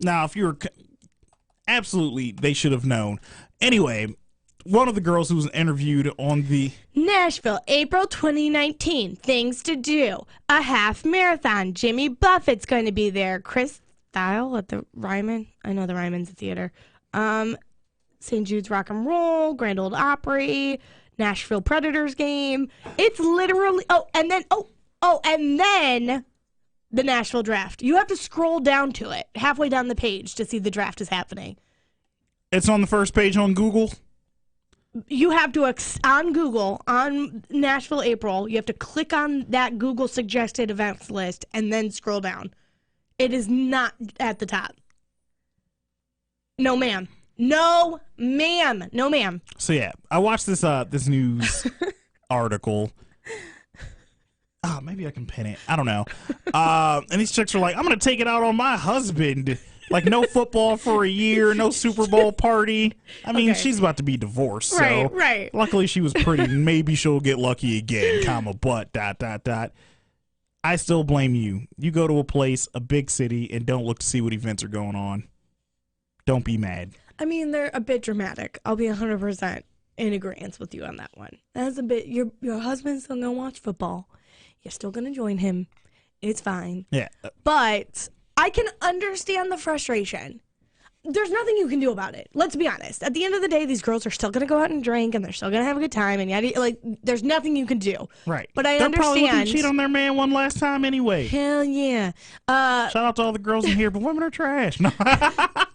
Now, if you're absolutely, they should have known. Anyway, one of the girls who was interviewed on the Nashville, April 2019. Things to do. A half marathon. Jimmy Buffett's going to be there. Chris Thile at the Ryman. I know the Ryman's a theater. St. Jude's Rock and Roll, Grand Ole Opry, Nashville Predators game. It's literally and then the Nashville draft. You have to scroll down to it, halfway down the page to see the draft is happening. It's on the first page on Google? You have to, on Google, on Nashville April, you have to click on that Google suggested events list and then scroll down. It is not at the top. No, ma'am. No, ma'am. No, ma'am. So, yeah, I watched this news article. Oh, maybe I can pin it. I don't know. And these chicks are like, I'm going to take it out on my husband. Like, no football for a year, no Super Bowl party. I mean, she's about to be divorced. So right. Luckily, she was pretty. Maybe she'll get lucky again, but ... I still blame you. You go to a place, a big city, and don't look to see what events are going on. Don't be mad. I mean, they're a bit dramatic. I'll be 100% in agreement with you on that one. That's a bit. Your husband's still gonna watch football. You're still gonna join him. It's fine. Yeah. But I can understand the frustration. There's nothing you can do about it. Let's be honest. At the end of the day, these girls are still going to go out and drink, and they're still going to have a good time, and yada, like, there's nothing you can do. Right. But I they're understand. They're probably looking to cheat on their man one last time anyway. Hell yeah. Shout out to all the girls in here, but women are trash. No.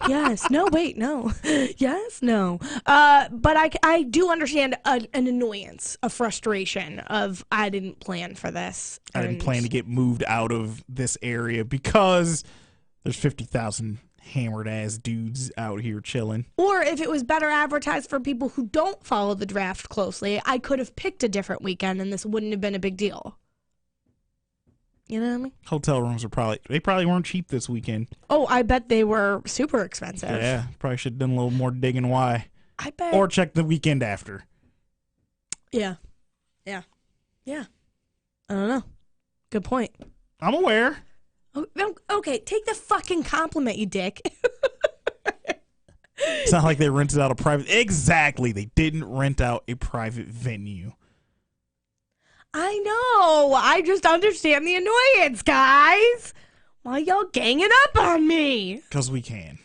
Yes. No, wait, no. Yes, no. But I do understand an annoyance, a frustration of, I didn't plan for this. I didn't plan to get moved out of this area because there's 50,000 hammered ass dudes out here chilling. Or if it was better advertised for people who don't follow the draft closely, I could have picked a different weekend and this wouldn't have been a big deal. You know what I mean? Hotel rooms are probably weren't cheap this weekend. Oh, I bet they were super expensive. Yeah, probably should have done a little more digging why. I bet. Or check the weekend after. Yeah. I don't know. Good point. I'm aware. Okay, take the fucking compliment, you dick. It's not like they rented out a private... Exactly. They didn't rent out a private venue. I know. I just understand the annoyance, guys. Why y'all ganging up on me? Because we can.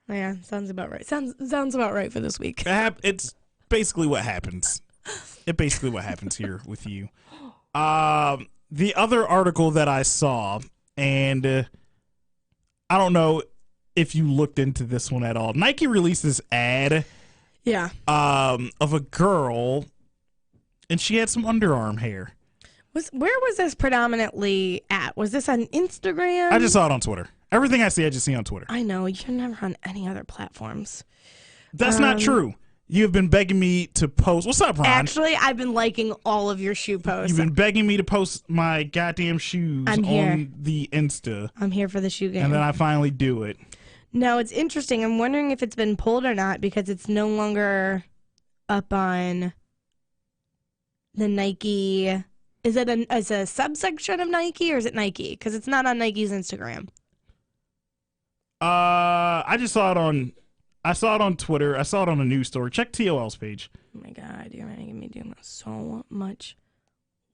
Yeah, sounds about right. Sounds about right for this week. It's basically what happens. It's basically what happens here with you. The other article that I saw... And I don't know if you looked into this one at all. Nike released this ad of a girl, and she had some underarm hair. Where was this predominantly at? Was this on Instagram? I just saw it on Twitter. Everything I see, I just see on Twitter. I know. You're never on any other platforms. That's not true. You have been begging me to post. What's up, Ron? Actually, I've been liking all of your shoe posts. You've been begging me to post my goddamn shoes on the Insta. I'm here for the shoe game. And then I finally do it. No, it's interesting. I'm wondering if it's been pulled or not because it's no longer up on the Nike. Is it a subsection of Nike or is it Nike? Because it's not on Nike's Instagram. I just saw it on I saw it on Twitter. I saw it on a news story. Check TOL's page. Oh my God, you're making me do so much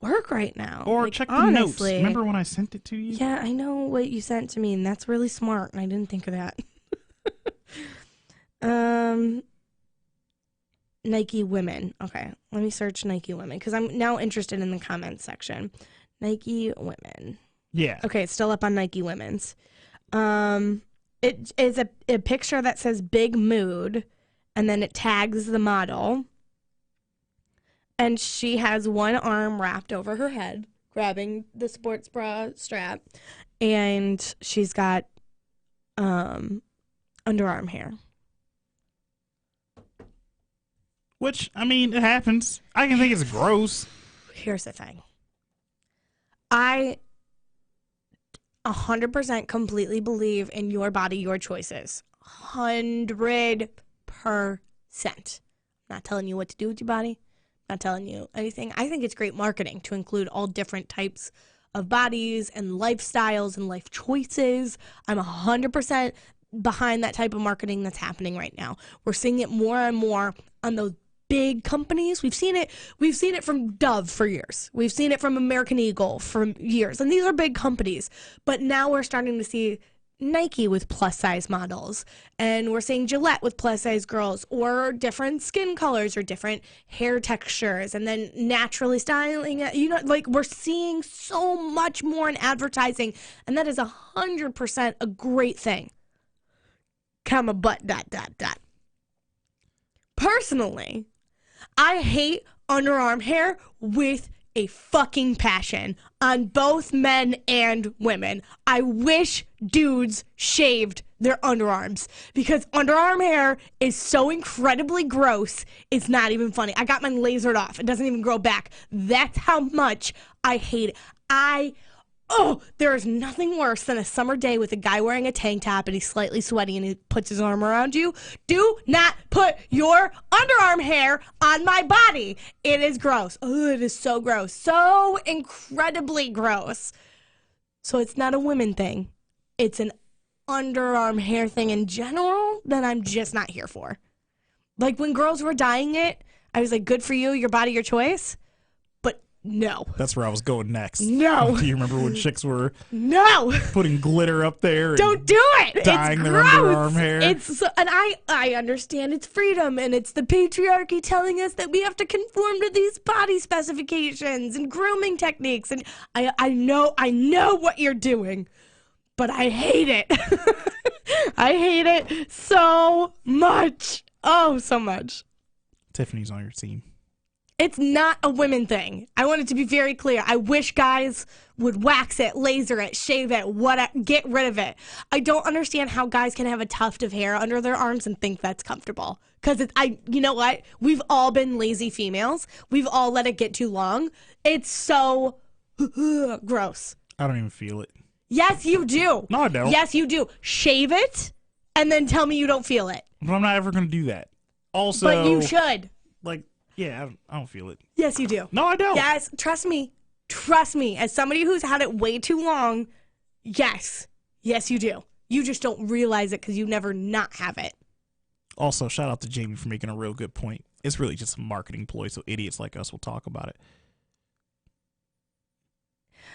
work right now. Or check the notes. Remember when I sent it to you? Yeah, I know what you sent to me, and that's really smart, and I didn't think of that. Nike women. Okay, let me search Nike women, because I'm now interested in the comments section. Nike women. Yeah. Okay, it's still up on Nike women's. It is a picture that says Big Mood, and then it tags the model. And she has one arm wrapped over her head, grabbing the sports bra strap, and she's got underarm hair. Which, I mean, it happens. I can think it's gross. Here's the thing. I 100% completely believe in your body, your choices. 100%. Not telling you what to do with your body. Not telling you anything. I think it's great marketing to include all different types of bodies and lifestyles and life choices. I'm 100% behind that type of marketing that's happening right now. We're seeing it more and more on those big companies. We've seen it from Dove for years. We've seen it from American Eagle for years. And these are big companies. But now we're starting to see Nike with plus size models, and we're seeing Gillette with plus size girls, or different skin colors or different hair textures, and then naturally styling it. You know, like, we're seeing so much more in advertising, and that is 100% a great thing. Comma, but ... Personally, I hate underarm hair with a fucking passion on both men and women. I wish dudes shaved their underarms, because underarm hair is so incredibly gross. It's not even funny. I got mine lasered off. It doesn't even grow back. That's how much I hate it. There is nothing worse than a summer day with a guy wearing a tank top and he's slightly sweaty and he puts his arm around you. Do not put your underarm hair on my body. It is gross. Oh, it is so gross. So incredibly gross. So it's not a women thing. It's an underarm hair thing in general that I'm just not here for. Like, when girls were dyeing it, I was like, good for you, your body, your choice. No. That's where I was going next. No. Do you remember when chicks were putting glitter up there? Don't do it. Dyeing it's their gross. underarm hair. And I understand it's freedom, and it's the patriarchy telling us that we have to conform to these body specifications and grooming techniques. And I know what you're doing, but I hate it. I hate it so much. Oh, so much. Tiffany's on your team. It's not a women thing. I want it to be very clear. I wish guys would wax it, laser it, shave it, get rid of it. I don't understand how guys can have a tuft of hair under their arms and think that's comfortable. Because you know what? We've all been lazy females. We've all let it get too long. It's so gross. I don't even feel it. Yes, you do. No, I don't. Yes, you do. Shave it and then tell me you don't feel it. But I'm not ever going to do that. Also, but you should. Like, yeah, I don't feel it. Yes, you do. No, I don't. Yes, trust me. Trust me. As somebody who's had it way too long, yes. Yes, you do. You just don't realize it because you never not have it. Also, shout out to Jamie for making a real good point. It's really just a marketing ploy, so idiots like us will talk about it.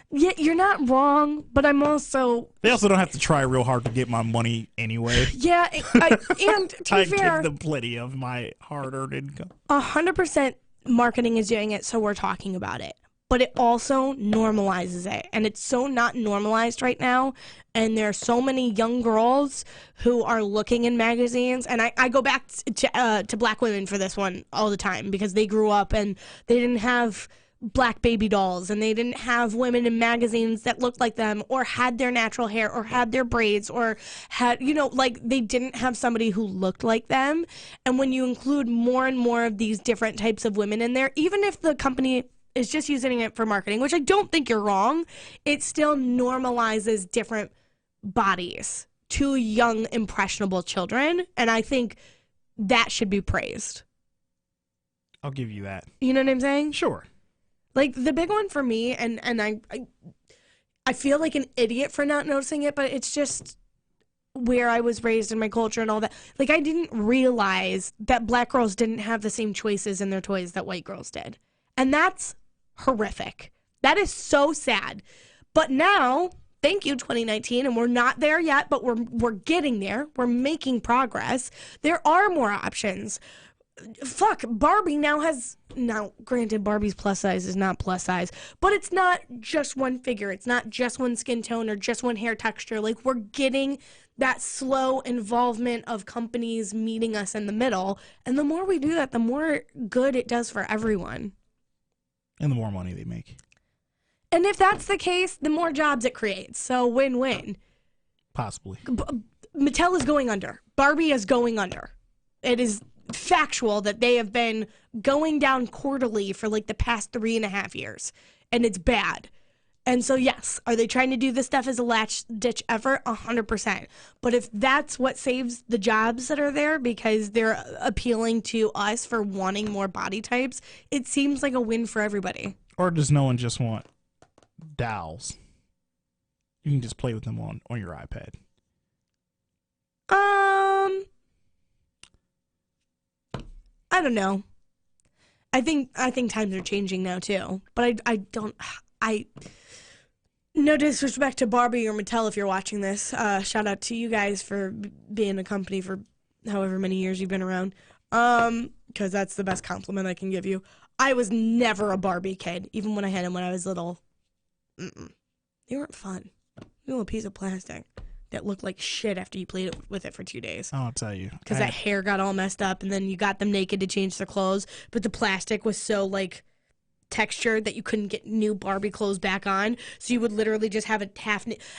Yeah, you're not wrong, but I'm also... They also don't have to try real hard to get my money anyway. Yeah, and to be fair... I give them plenty of my hard-earned income. 100% marketing is doing it, so we're talking about it. But it also normalizes it, and it's so not normalized right now, and there are so many young girls who are looking in magazines, and I go back to black women for this one all the time, because they grew up and they didn't have... black baby dolls, and they didn't have women in magazines that looked like them or had their natural hair or had their braids or had, like, they didn't have somebody who looked like them. And when you include more and more of these different types of women in there, even if the company is just using it for marketing, which I don't think you're wrong, it still normalizes different bodies to young impressionable children, and I think that should be praised. I'll give you that. You know what I'm saying? Sure. Like, the big one for me, and I feel like an idiot for not noticing it, but it's just where I was raised and my culture and all that. Like, I didn't realize that black girls didn't have the same choices in their toys that white girls did. And that's horrific. That is so sad. But now, thank you, 2019, and we're not there yet, but we're getting there. We're making progress. There are more options. Fuck, Barbie now granted, Barbie's plus size is not plus size, but it's not just one figure. It's not just one skin tone or just one hair texture. Like, we're getting that slow involvement of companies meeting us in the middle. And the more we do that, the more good it does for everyone. And the more money they make. And if that's the case, the more jobs it creates. So win-win. Possibly. Mattel is going under. Barbie is going under. It is factual that they have been going down quarterly for like the past 3.5 years. And it's bad. And so, yes, are they trying to do this stuff as a latch-ditch effort? 100%. But if that's what saves the jobs that are there because they're appealing to us for wanting more body types, it seems like a win for everybody. Or does no one just want dolls? You can just play with them on your iPad. I don't know. I think times are changing now too. But I no disrespect to Barbie or Mattel if you're watching this. Shout out to you guys for being a company for however many years you've been around. Because that's the best compliment I can give you. I was never a Barbie kid, even when I had them when I was little. They weren't fun. A little piece of plastic that looked like shit after you played with it for 2 days. I'll tell you. Because that hair got all messed up, and then you got them naked to change their clothes, but the plastic was so, like, textured that you couldn't get new Barbie clothes back on, so you would literally just have a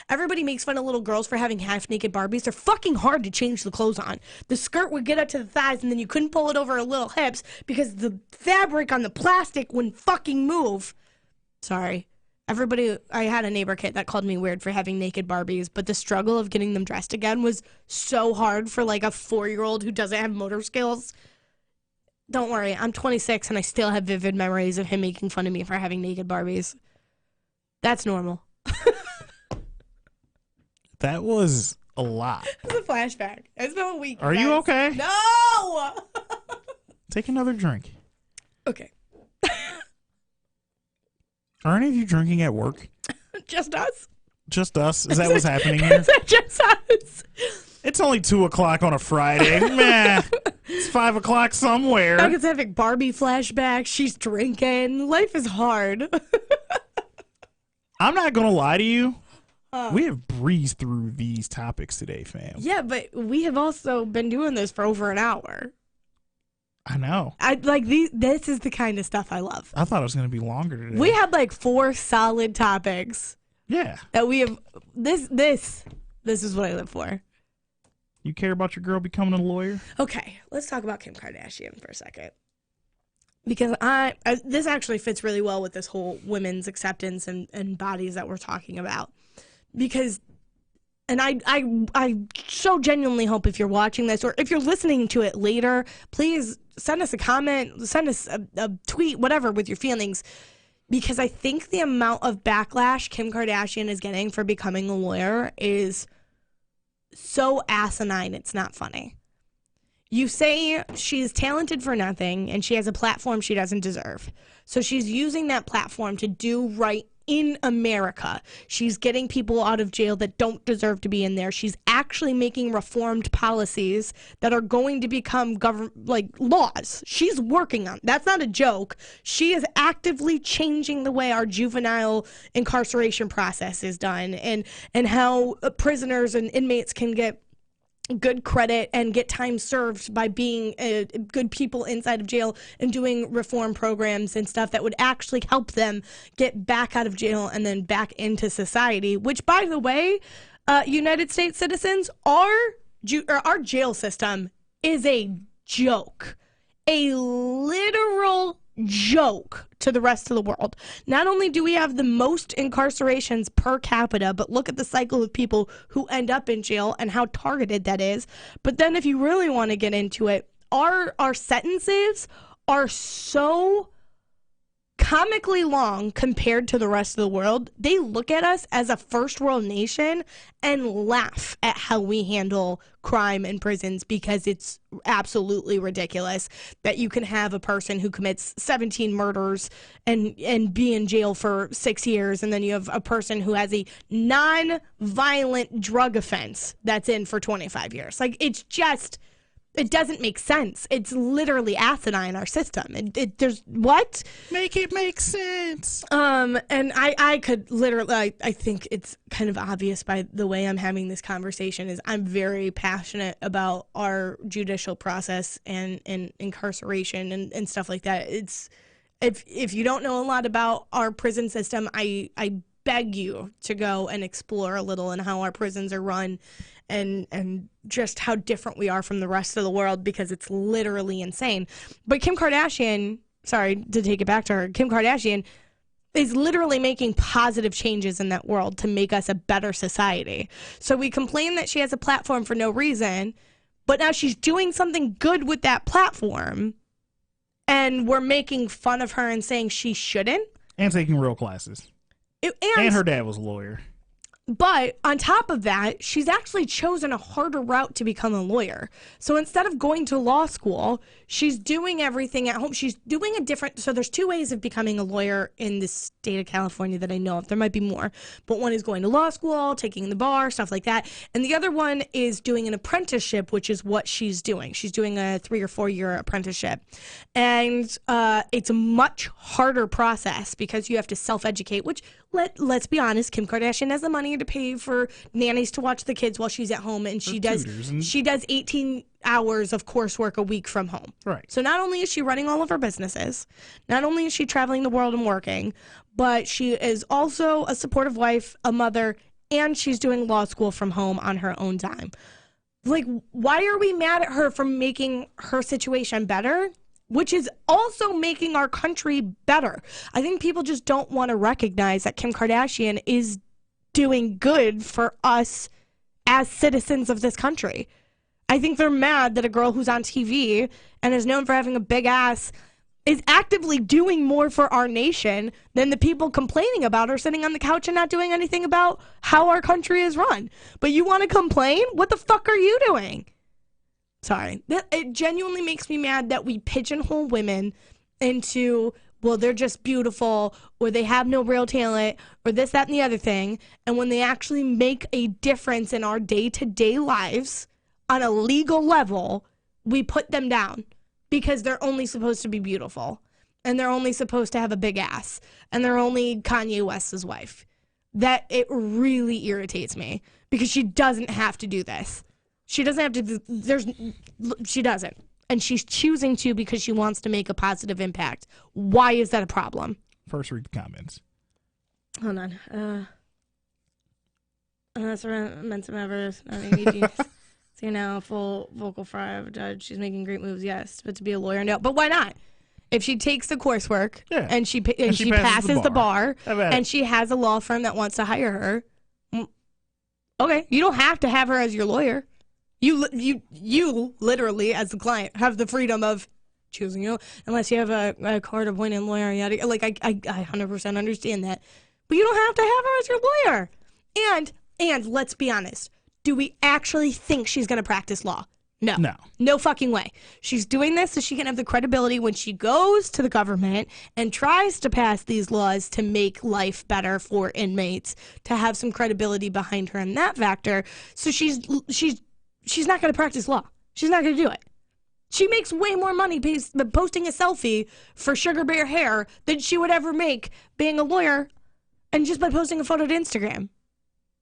everybody makes fun of little girls for having half-naked Barbies. They're fucking hard to change the clothes on. The skirt would get up to the thighs, and then you couldn't pull it over her little hips because the fabric on the plastic wouldn't fucking move. Sorry. I had a neighbor kid that called me weird for having naked Barbies, but the struggle of getting them dressed again was so hard for like a 4-year-old who doesn't have motor skills. Don't worry, I'm 26 and I still have vivid memories of him making fun of me for having naked Barbies. That's normal. That was a lot. It's a flashback. It's been a week. Are you okay? No! Take another drink. Okay. Are any of you drinking at work? Just us. Just us? Is that what's happening here? Just us. It's only 2:00 on a Friday. Meh. It's 5:00 somewhere. Becca's having Barbie flashbacks. She's drinking. Life is hard. I'm not going to lie to you. We have breezed through these topics today, fam. Yeah, but we have also been doing this for over an hour. I know. This is the kind of stuff I love. I thought it was going to be longer today. We had like 4 solid topics. Yeah. That we have. This is what I live for. You care about your girl becoming a lawyer? Okay, let's talk about Kim Kardashian for a second. Because this actually fits really well with this whole women's acceptance and bodies that we're talking about. Because, and I so genuinely hope if you're watching this or if you're listening to it later, please send us a comment, send us a tweet, whatever, with your feelings. Because I think the amount of backlash Kim Kardashian is getting for becoming a lawyer is so asinine, it's not funny. You say she's talented for nothing and she has a platform she doesn't deserve. So she's using that platform to do right in America. She's getting people out of jail that don't deserve to be in there. She's actually making reformed policies that are going to become laws. She's working on. That's not a joke. She is actively changing the way our juvenile incarceration process is done and how prisoners and inmates can get good credit and get time served by being good people inside of jail and doing reform programs and stuff that would actually help them get back out of jail and then back into society, which, by the way, United States citizens, our jail system is a joke, a literal joke to the rest of the world. Not only do we have the most incarcerations per capita, but look at the cycle of people who end up in jail and how targeted that is. But then if you really want to get into it, our sentences are so comically long compared to the rest of the world. They look at us as a first world nation and laugh at how we handle crime in prisons, because it's absolutely ridiculous that you can have a person who commits 17 murders and be in jail for 6 years, and then you have a person who has a non-violent drug offense that's in for 25 years. Like, it's just, it doesn't make sense. It's literally asinine, our system. There's what? Make it make sense. And I could literally, I think it's kind of obvious by the way I'm having this conversation, is I'm very passionate about our judicial process and incarceration and stuff like that. It's, if you don't know a lot about our prison system, I beg you to go and explore a little in how our prisons are run and just how different we are from the rest of the world, because it's literally insane. But Kim Kardashian, sorry to take it back to her, Kim Kardashian is literally making positive changes in that world to make us a better society. So we complain that she has a platform for no reason, but now she's doing something good with that platform, and we're making fun of her and saying she shouldn't. And taking real classes. And her dad was a lawyer. But on top of that, she's actually chosen a harder route to become a lawyer. So instead of going to law school, she's doing everything at home. She's doing a different, so there's two ways of becoming a lawyer in the state of California that I know of. There might be more. But one is going to law school, taking the bar, stuff like that. And the other one is doing an apprenticeship, which is what she's doing. She's doing a 3 or 4 year apprenticeship. And it's a much harder process because you have to self-educate, which, let's be honest, Kim Kardashian has the money to pay for nannies to watch the kids while she's at home, and she does 18 hours of coursework a week from home. Right. So not only is she running all of her businesses, not only is she traveling the world and working, but she is also a supportive wife, a mother, and she's doing law school from home on her own time. Like, why are we mad at her for making her situation better, which is also making our country better? I think people just don't want to recognize that Kim Kardashian is doing good for us as citizens of this country. I think they're mad that a girl who's on TV and is known for having a big ass is actively doing more for our nation than the people complaining about her sitting on the couch and not doing anything about how our country is run. But you want to complain? What the fuck are you doing? Sorry. It genuinely makes me mad that we pigeonhole women into, well, they're just beautiful, or they have no real talent, or this, that, and the other thing. And when they actually make a difference in our day-to-day lives on a legal level, we put them down because they're only supposed to be beautiful, and they're only supposed to have a big ass, and they're only Kanye West's wife. That, it really irritates me, because she doesn't have to do this. She doesn't have to, she doesn't. And she's choosing to because she wants to make a positive impact. Why is that a problem? First read the comments. Hold on. That's Mensa Evers. So you're now a full vocal fry of a judge. She's making great moves, yes. But to be a lawyer, no. But why not? If she takes the coursework and she passes the bar and she has a law firm that wants to hire her, okay, you don't have to have her as your lawyer. You literally, as the client, have the freedom of choosing you, unless you have a court-appointed lawyer. Yada. Like, I 100% understand that. But you don't have to have her as your lawyer. And let's be honest. Do we actually think she's going to practice law? No. No fucking way. She's doing this so she can have the credibility when she goes to the government and tries to pass these laws to make life better for inmates, to have some credibility behind her in that factor. So she's not going to practice law. She's not going to do it. She makes way more money posting a selfie for Sugar Bear hair than she would ever make being a lawyer and just by posting a photo to Instagram.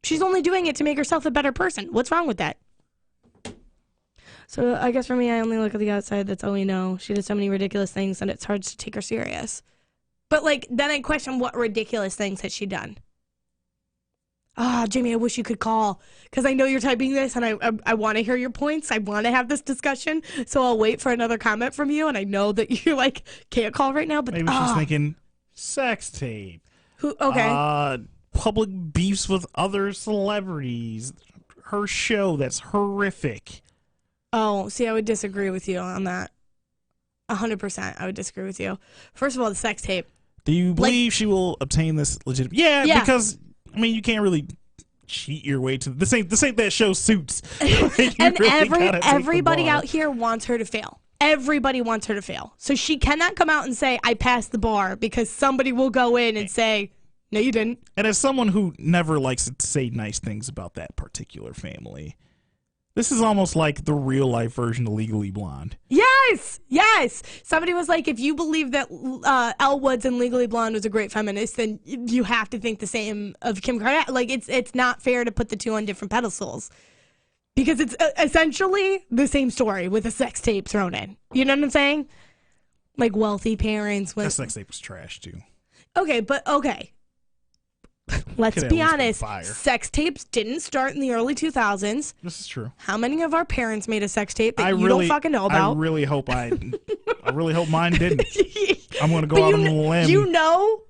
She's only doing it to make herself a better person. What's wrong with that? So I guess for me, I only look at the outside. That's all we know. She does so many ridiculous things that it's hard to take her serious. But, like, then I question, what ridiculous things has she done? Jamie, I wish you could call, because I know you're typing this, and I want to hear your points. I want to have this discussion, so I'll wait for another comment from you, and I know that you, like, can't call right now. But maybe she's thinking sex tape. Okay. Public beefs with other celebrities. Her show, that's horrific. Oh, see, I would disagree with you on that. 100%, I would disagree with you. First of all, the sex tape. Do you believe she will obtain this legitimate? Yeah, because I mean, you can't really cheat your way to this. Ain't that show Suits? Like, and really everybody out here wants her to fail. Everybody wants her to fail. So she cannot come out and say, I passed the bar, because somebody will go in and say, no, you didn't. And as someone who never likes to say nice things about that particular family, this is almost like the real life version of Legally Blonde. Yes. Somebody was like, if you believe that Elle Woods in Legally Blonde was a great feminist, then you have to think the same of Kim Kardashian. Like, it's not fair to put the two on different pedestals. Because it's essentially the same story with a sex tape thrown in. You know what I'm saying? Like wealthy parents. That sex tape was trash too. Okay. Let's be honest. Sex tapes didn't start in the early 2000s. This is true. How many of our parents made a sex tape that you don't fucking know about? I really hope mine didn't. I'm going to go out on a limb. You know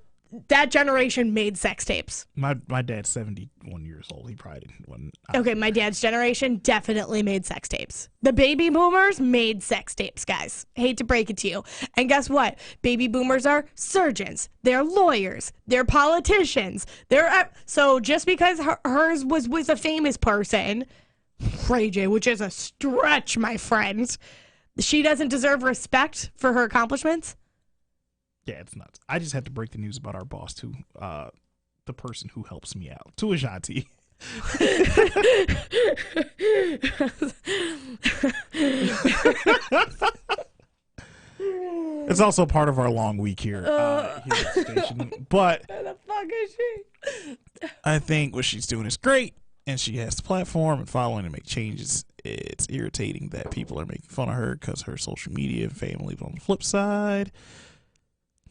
that generation made sex tapes. My dad's 71 years old. He probably didn't. Okay, my dad's generation definitely made sex tapes. The baby boomers made sex tapes, guys. Hate to break it to you. And guess what? Baby boomers are surgeons. They're lawyers. They're politicians. So just because hers was with a famous person, Ray J, which is a stretch, my friend, she doesn't deserve respect for her accomplishments? Yeah, it's nuts. I just had to break the news about our boss to the person who helps me out, to Ashanti. It's also part of our long week here at the station. But where the fuck is she? I think what she's doing is great, and she has the platform and following to make changes. It's irritating that people are making fun of her because her social media and family. But on the flip side,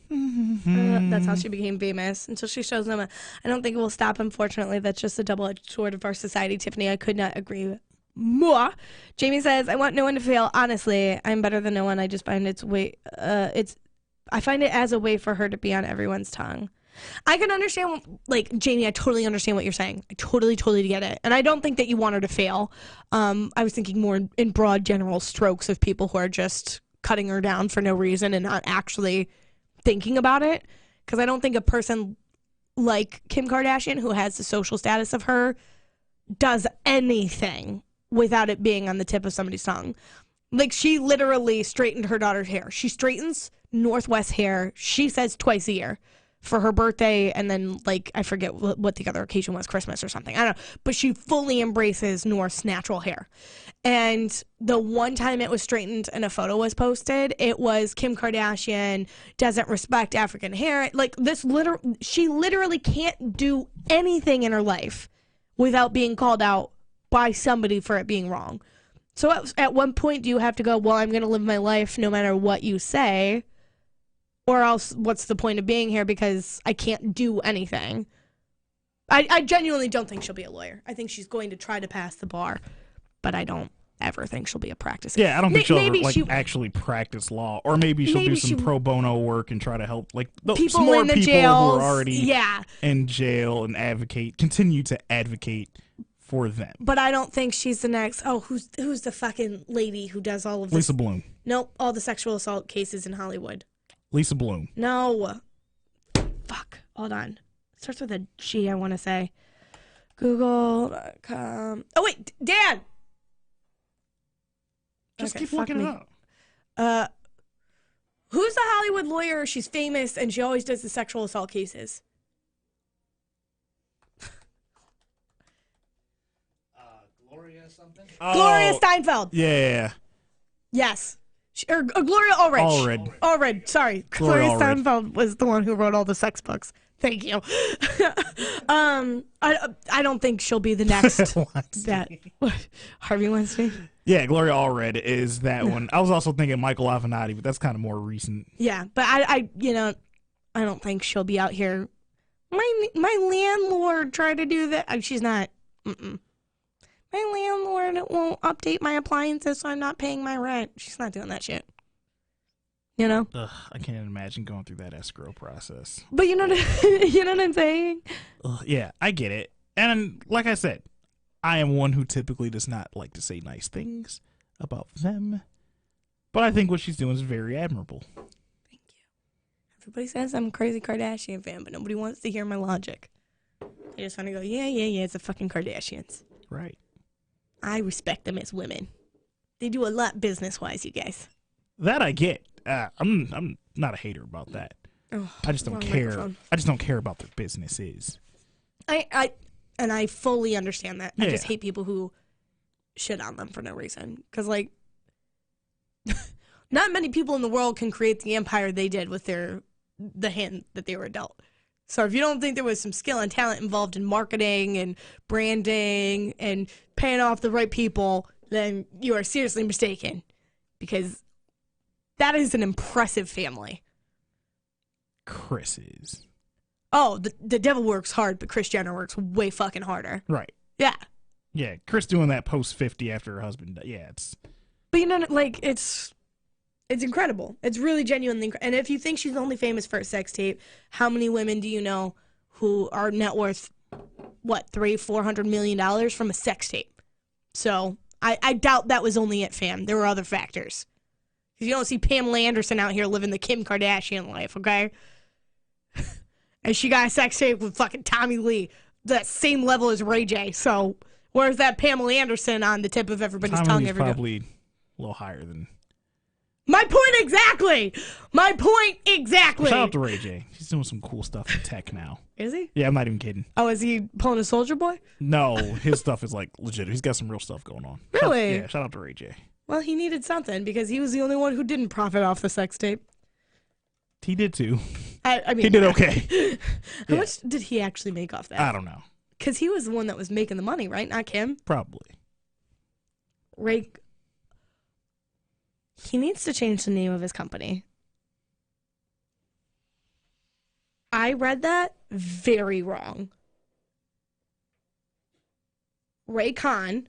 that's how she became famous, until she shows them. I don't think it will stop, unfortunately. That's just a double-edged sword of our society, Tiffany. I could not agree more. Jamie says, I want no one to fail. Honestly, I'm better than no one. I just find I find it as a way for her to be on everyone's tongue. I can understand, like, Jamie, I totally understand what you're saying. I totally get it. And I don't think that you want her to fail. I was thinking more in broad general strokes of people who are just cutting her down for no reason and not actually thinking about it, because I don't think a person like Kim Kardashian, who has the social status of her, does anything without it being on the tip of somebody's tongue. Like, she literally straightened her daughter's hair. She straightens Northwest hair, she says, twice a year for her birthday, and then, like, I forget what the other occasion was, Christmas or something, I don't know, but she fully embraces North's natural hair. And the one time it was straightened and a photo was posted, it was Kim Kardashian doesn't respect African hair. Like, she literally can't do anything in her life without being called out by somebody for it being wrong. So at one point, do you have to go, well, I'm going to live my life no matter what you say, or else what's the point of being here, because I can't do anything? I genuinely don't think she'll be a lawyer. I think she's going to try to pass the bar, but I don't ever think she'll be a practice. Yeah, I don't think she'll ever, actually practice law, or maybe she'll do some pro bono work and try to help, like, people in the jails, who are already in jail and continue to advocate for them. But I don't think she's the next. Oh, who's the fucking lady who does all of this? Lisa Bloom. Nope, all the sexual assault cases in Hollywood. Lisa Bloom. No. Fuck. Hold on. It starts with a G, I want to say. Google.com. Oh, wait. Dan! Just keep looking it up. Who's the Hollywood lawyer? She's famous, and she always does the sexual assault cases. Gloria something? Gloria Steinfeld. Yeah. Yes. Gloria Allred. Sorry. Gloria Steinfeld was the one who wrote all the sex books. Thank you. I don't think she'll be the next. Harvey Weinstein? Yeah, Gloria Allred is that one. I was also thinking Michael Avenatti, but that's kind of more recent. Yeah, but I don't think she'll be out here. My landlord tried to do that. She's not. My landlord won't update my appliances, so I'm not paying my rent. She's not doing that shit. You know? Ugh, I can't imagine going through that escrow process. But you know what I'm saying? Yeah, I get it. And like I said, I am one who typically does not like to say nice things about them. But I think what she's doing is very admirable. Thank you. Everybody says I'm a crazy Kardashian fan, but nobody wants to hear my logic. They just want to go, yeah, it's the fucking Kardashians. Right. I respect them as women. They do a lot business-wise, you guys. That I get. I'm not a hater about that. Oh, I just don't care. Microphone. I just don't care about their businesses. I fully understand that. Yeah. I just hate people who shit on them for no reason. Because, like, not many people in the world can create the empire they did with the hand that they were dealt. So if you don't think there was some skill and talent involved in marketing and branding and paying off the right people, then you are seriously mistaken. Because that is an impressive family. Chris is. Oh, the devil works hard, but Kris Jenner works way fucking harder. Right. Yeah. Yeah, Kris doing that post 50 after her husband. Yeah, it's. But you know, like, it's incredible. It's really genuinely incredible. And if you think she's only famous for a sex tape, how many women do you know who are net worth, what, $300-400 million from a sex tape? So I doubt that was only it, fam. There were other factors. Because you don't see Pamela Anderson out here living the Kim Kardashian life, okay? And she got a sex tape with fucking Tommy Lee, that same level as Ray J. So where's that Pamela Anderson on the tip of everybody's Tommy tongue Lee's every day? probably a little higher than. My point exactly. My point exactly. Shout out to Ray J. He's doing some cool stuff in tech now. Is he? Yeah, I'm not even kidding. Oh, is he pulling a Soldier Boy? No, his stuff is like legit. He's got some real stuff going on. Really? Shout out to Ray J. Well, he needed something because he was the only one who didn't profit off the sex tape. He did too. I mean, he did okay. How much did he actually make off that? I don't know. Because he was the one that was making the money, right? Not Kim? Probably. Ray. He needs to change the name of his company. I read that very wrong. Ray Khan,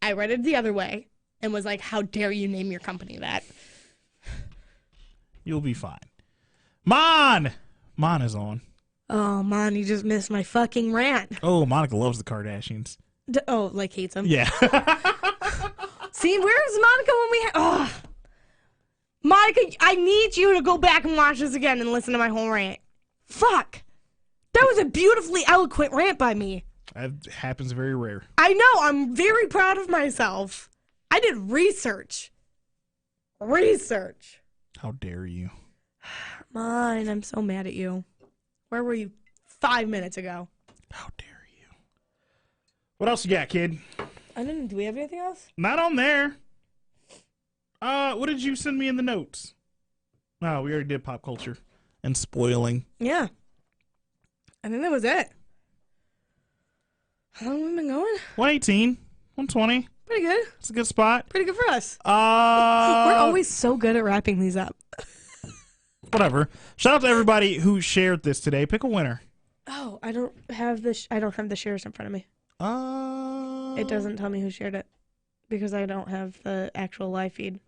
I read it the other way and was like, how dare you name your company that? You'll be fine. Mon is on. Oh, Mon, you just missed my fucking rant. Oh, Monica loves the Kardashians. Like hates them? Yeah. See, where's Monica when we oh. Monica, I need you to go back and watch this again and listen to my whole rant. Fuck. That was a beautifully eloquent rant by me. That happens very rare. I know. I'm very proud of myself. I did research. How dare you? Mine, I'm so mad at you. Where were you 5 minutes ago? How dare you? What else you got, kid? I didn't. Do we have anything else? Not on there. What did you send me in the notes? Oh, we already did pop culture and spoiling. Yeah. I think that was it. How long have we been going? 118, 120. Pretty good. It's a good spot. Pretty good for us. We're always so good at wrapping these up. Whatever. Shout out to everybody who shared this today. Pick a winner. Oh, I don't have the shares in front of me. It doesn't tell me who shared it because I don't have the actual live feed.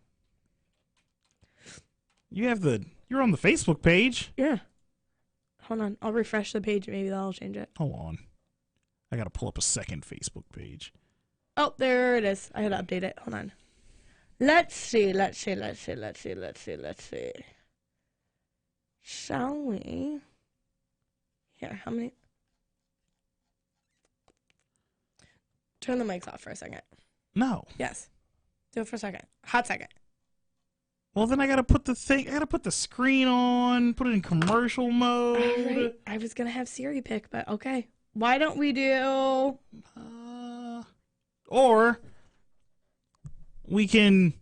You're on the Facebook page. Yeah. Hold on. I'll refresh the page. Maybe that'll change it. Hold on. I got to pull up a second Facebook page. Oh, there it is. I had to update it. Hold on. Let's see. Shall we? Here, how many? Turn the mics off for a second. No. Yes. Do it for a second. Hot second. Well, then I got to put the screen on, put it in commercial mode. Right. I was going to have Siri pick, but okay. Why don't we do... Or we can...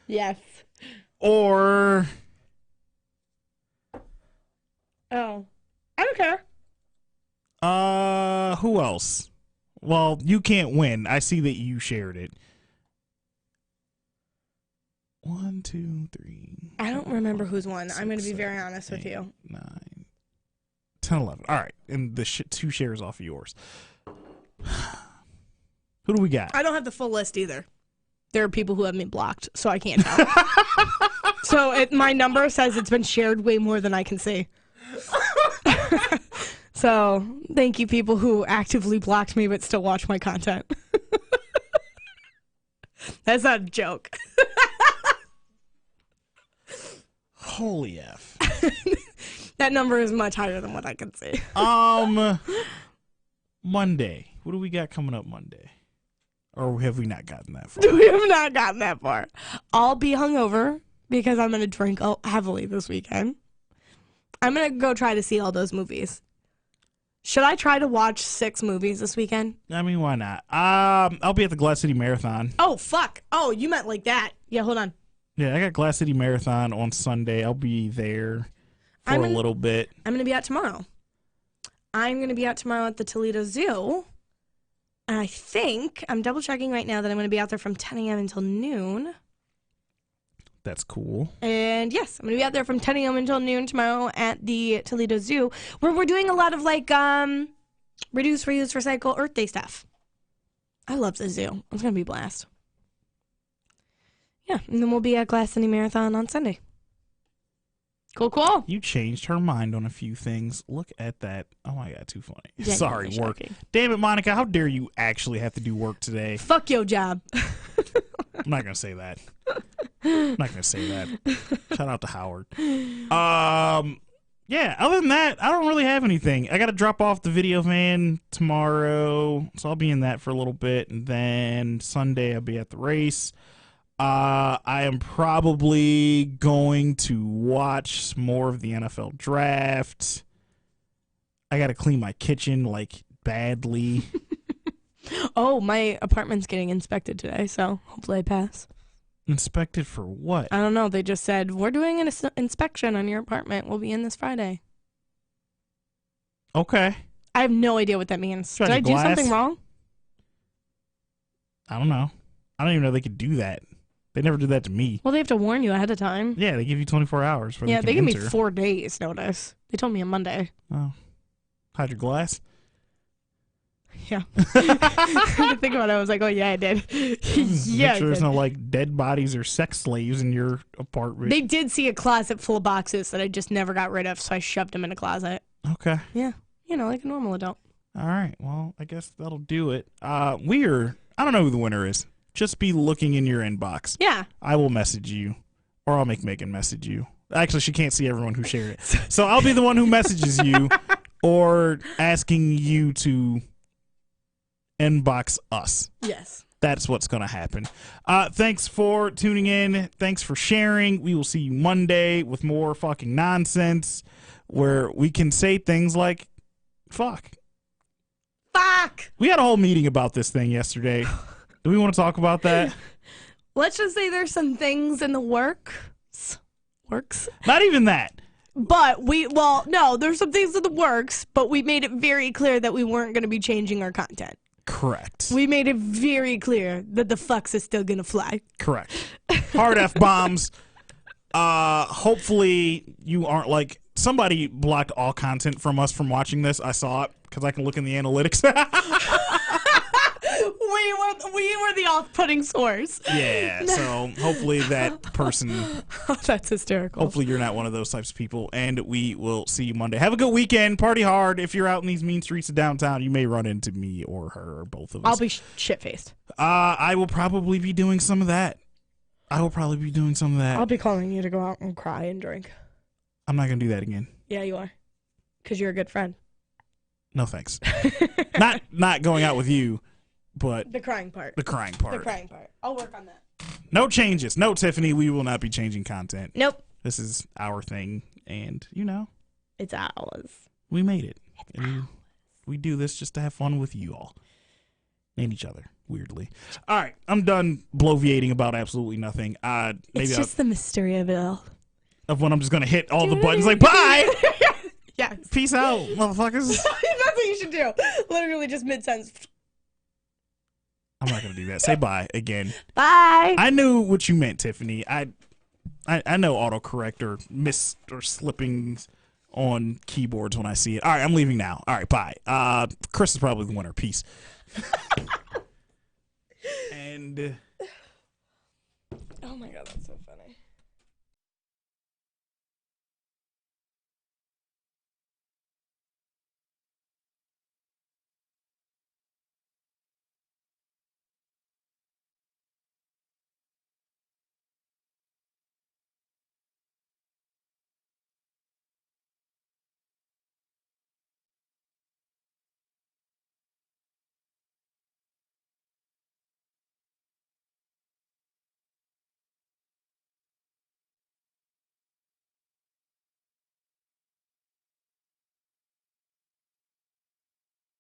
Yes. Or... Oh. I don't care. Who else? Well, you can't win. I see that you shared it. 1, 2, 3. I don't remember who's won. I'm going to be very honest with you. 9, 10, 11. All right. And the 2 shares off of yours. Who do we got? I don't have the full list either. There are people who have me blocked, so I can't tell. So my number says it's been shared way more than I can see. So thank you, people who actively blocked me but still watch my content. That's not a joke. Holy F. That number is much higher than what I can see. Monday. What do we got coming up Monday? Or have we not gotten that far? We have not gotten that far. I'll be hungover because I'm going to drink heavily this weekend. I'm going to go try to see all those movies. Should I try to watch 6 movies this weekend? I mean, why not? I'll be at the Glass City Marathon. Oh, fuck. Oh, you meant like that. Yeah, hold on. Yeah, I got Glass City Marathon on Sunday. I'll be there for a little bit. I'm going to be out tomorrow. I'm going to be out tomorrow at the Toledo Zoo. And I think, I'm double checking right now that I'm going to be out there from 10 a.m. until noon. That's cool. And yes, I'm going to be out there from 10 a.m. until noon tomorrow at the Toledo Zoo, where we're doing a lot of like reduce, reuse, recycle, Earth Day stuff. I love the zoo. It's going to be a blast. Yeah, and then we'll be at Glass City Marathon on Sunday. Cool. You changed her mind on a few things. Look at that. Oh my God, too funny. Genuinely Sorry, work. shocking. Damn it, Monica. How dare you actually have to do work today? Fuck your job. I'm not going to say that. Shout out to Howard. Yeah, other than that, I don't really have anything. I got to drop off the video van tomorrow, so I'll be in that for a little bit. And then Sunday, I'll be at the race. I am probably going to watch more of the NFL draft. I got to clean my kitchen, like, badly. Oh, my apartment's getting inspected today, so hopefully I pass. Inspected for what? I don't know. They just said, we're doing an inspection on your apartment. We'll be in this Friday. Okay. I have no idea what that means. Try Did to I do glass? something wrong? I don't know. I don't even know they could do that. They never did that to me. Well, they have to warn you ahead of time. Yeah, they give you 24 hours for Yeah, they they can give me enter. 4 days notice. They told me on Monday. Oh. Hide your glass? Yeah. I think about it. I was like, oh, yeah, I did. Yeah, Make sure there's no, like, dead bodies or sex slaves in your apartment. They did see a closet full of boxes that I just never got rid of, so I shoved them in a closet. Okay. Yeah. You know, like a normal adult. All right. Well, I guess that'll do it. I don't know who the winner is. Just be looking in your inbox. Yeah. I will message you, or I'll make Meaghan message you. Actually, she can't see everyone who shared it. So I'll be the one who messages you or asking you to inbox us. Yes. That's what's going to happen. Thanks for tuning in. Thanks for sharing. We will see you Monday with more fucking nonsense where we can say things like, fuck. Fuck! We had a whole meeting about this thing yesterday. Do we want to talk about that? Let's just say there's some things in the works. Not even that. But no, there's some things in the works, but we made it very clear that we weren't going to be changing our content. Correct. We made it very clear that the fucks is still going to fly. Correct. Hard F-bombs. Hopefully you aren't like, somebody blocked all content from us from watching this. I saw it because I can look in the analytics. We were the off-putting source. Yeah, so hopefully that person... Oh, that's hysterical. Hopefully you're not one of those types of people, and we will see you Monday. Have a good weekend. Party hard. If you're out in these mean streets of downtown, you may run into me or her or both of us. I'll be shit-faced. I will probably be doing some of that. I'll be calling you to go out and cry and drink. I'm not going to do that again. Yeah, you are. Because you're a good friend. No, thanks. Not going out with you, but... The crying part. I'll work on that. No changes. No, Tiffany, we will not be changing content. Nope. This is our thing, and, It's ours. we made it. And we do this just to have fun with you all. And each other, weirdly. All right, I'm done bloviating about absolutely nothing. Maybe It's just the mystery of it all. of when I'm just going to hit all the buttons like, bye! Yes. Peace out, motherfuckers. That's what you should do. Literally just mid-sentence. I'm not going to do that. Say bye again. Bye. I knew what you meant, Tiffany. I know autocorrect or slipping on keyboards when I see it. All right, I'm leaving now. All right, bye. Chris is probably the winner. Peace. And oh my God, that's so funny.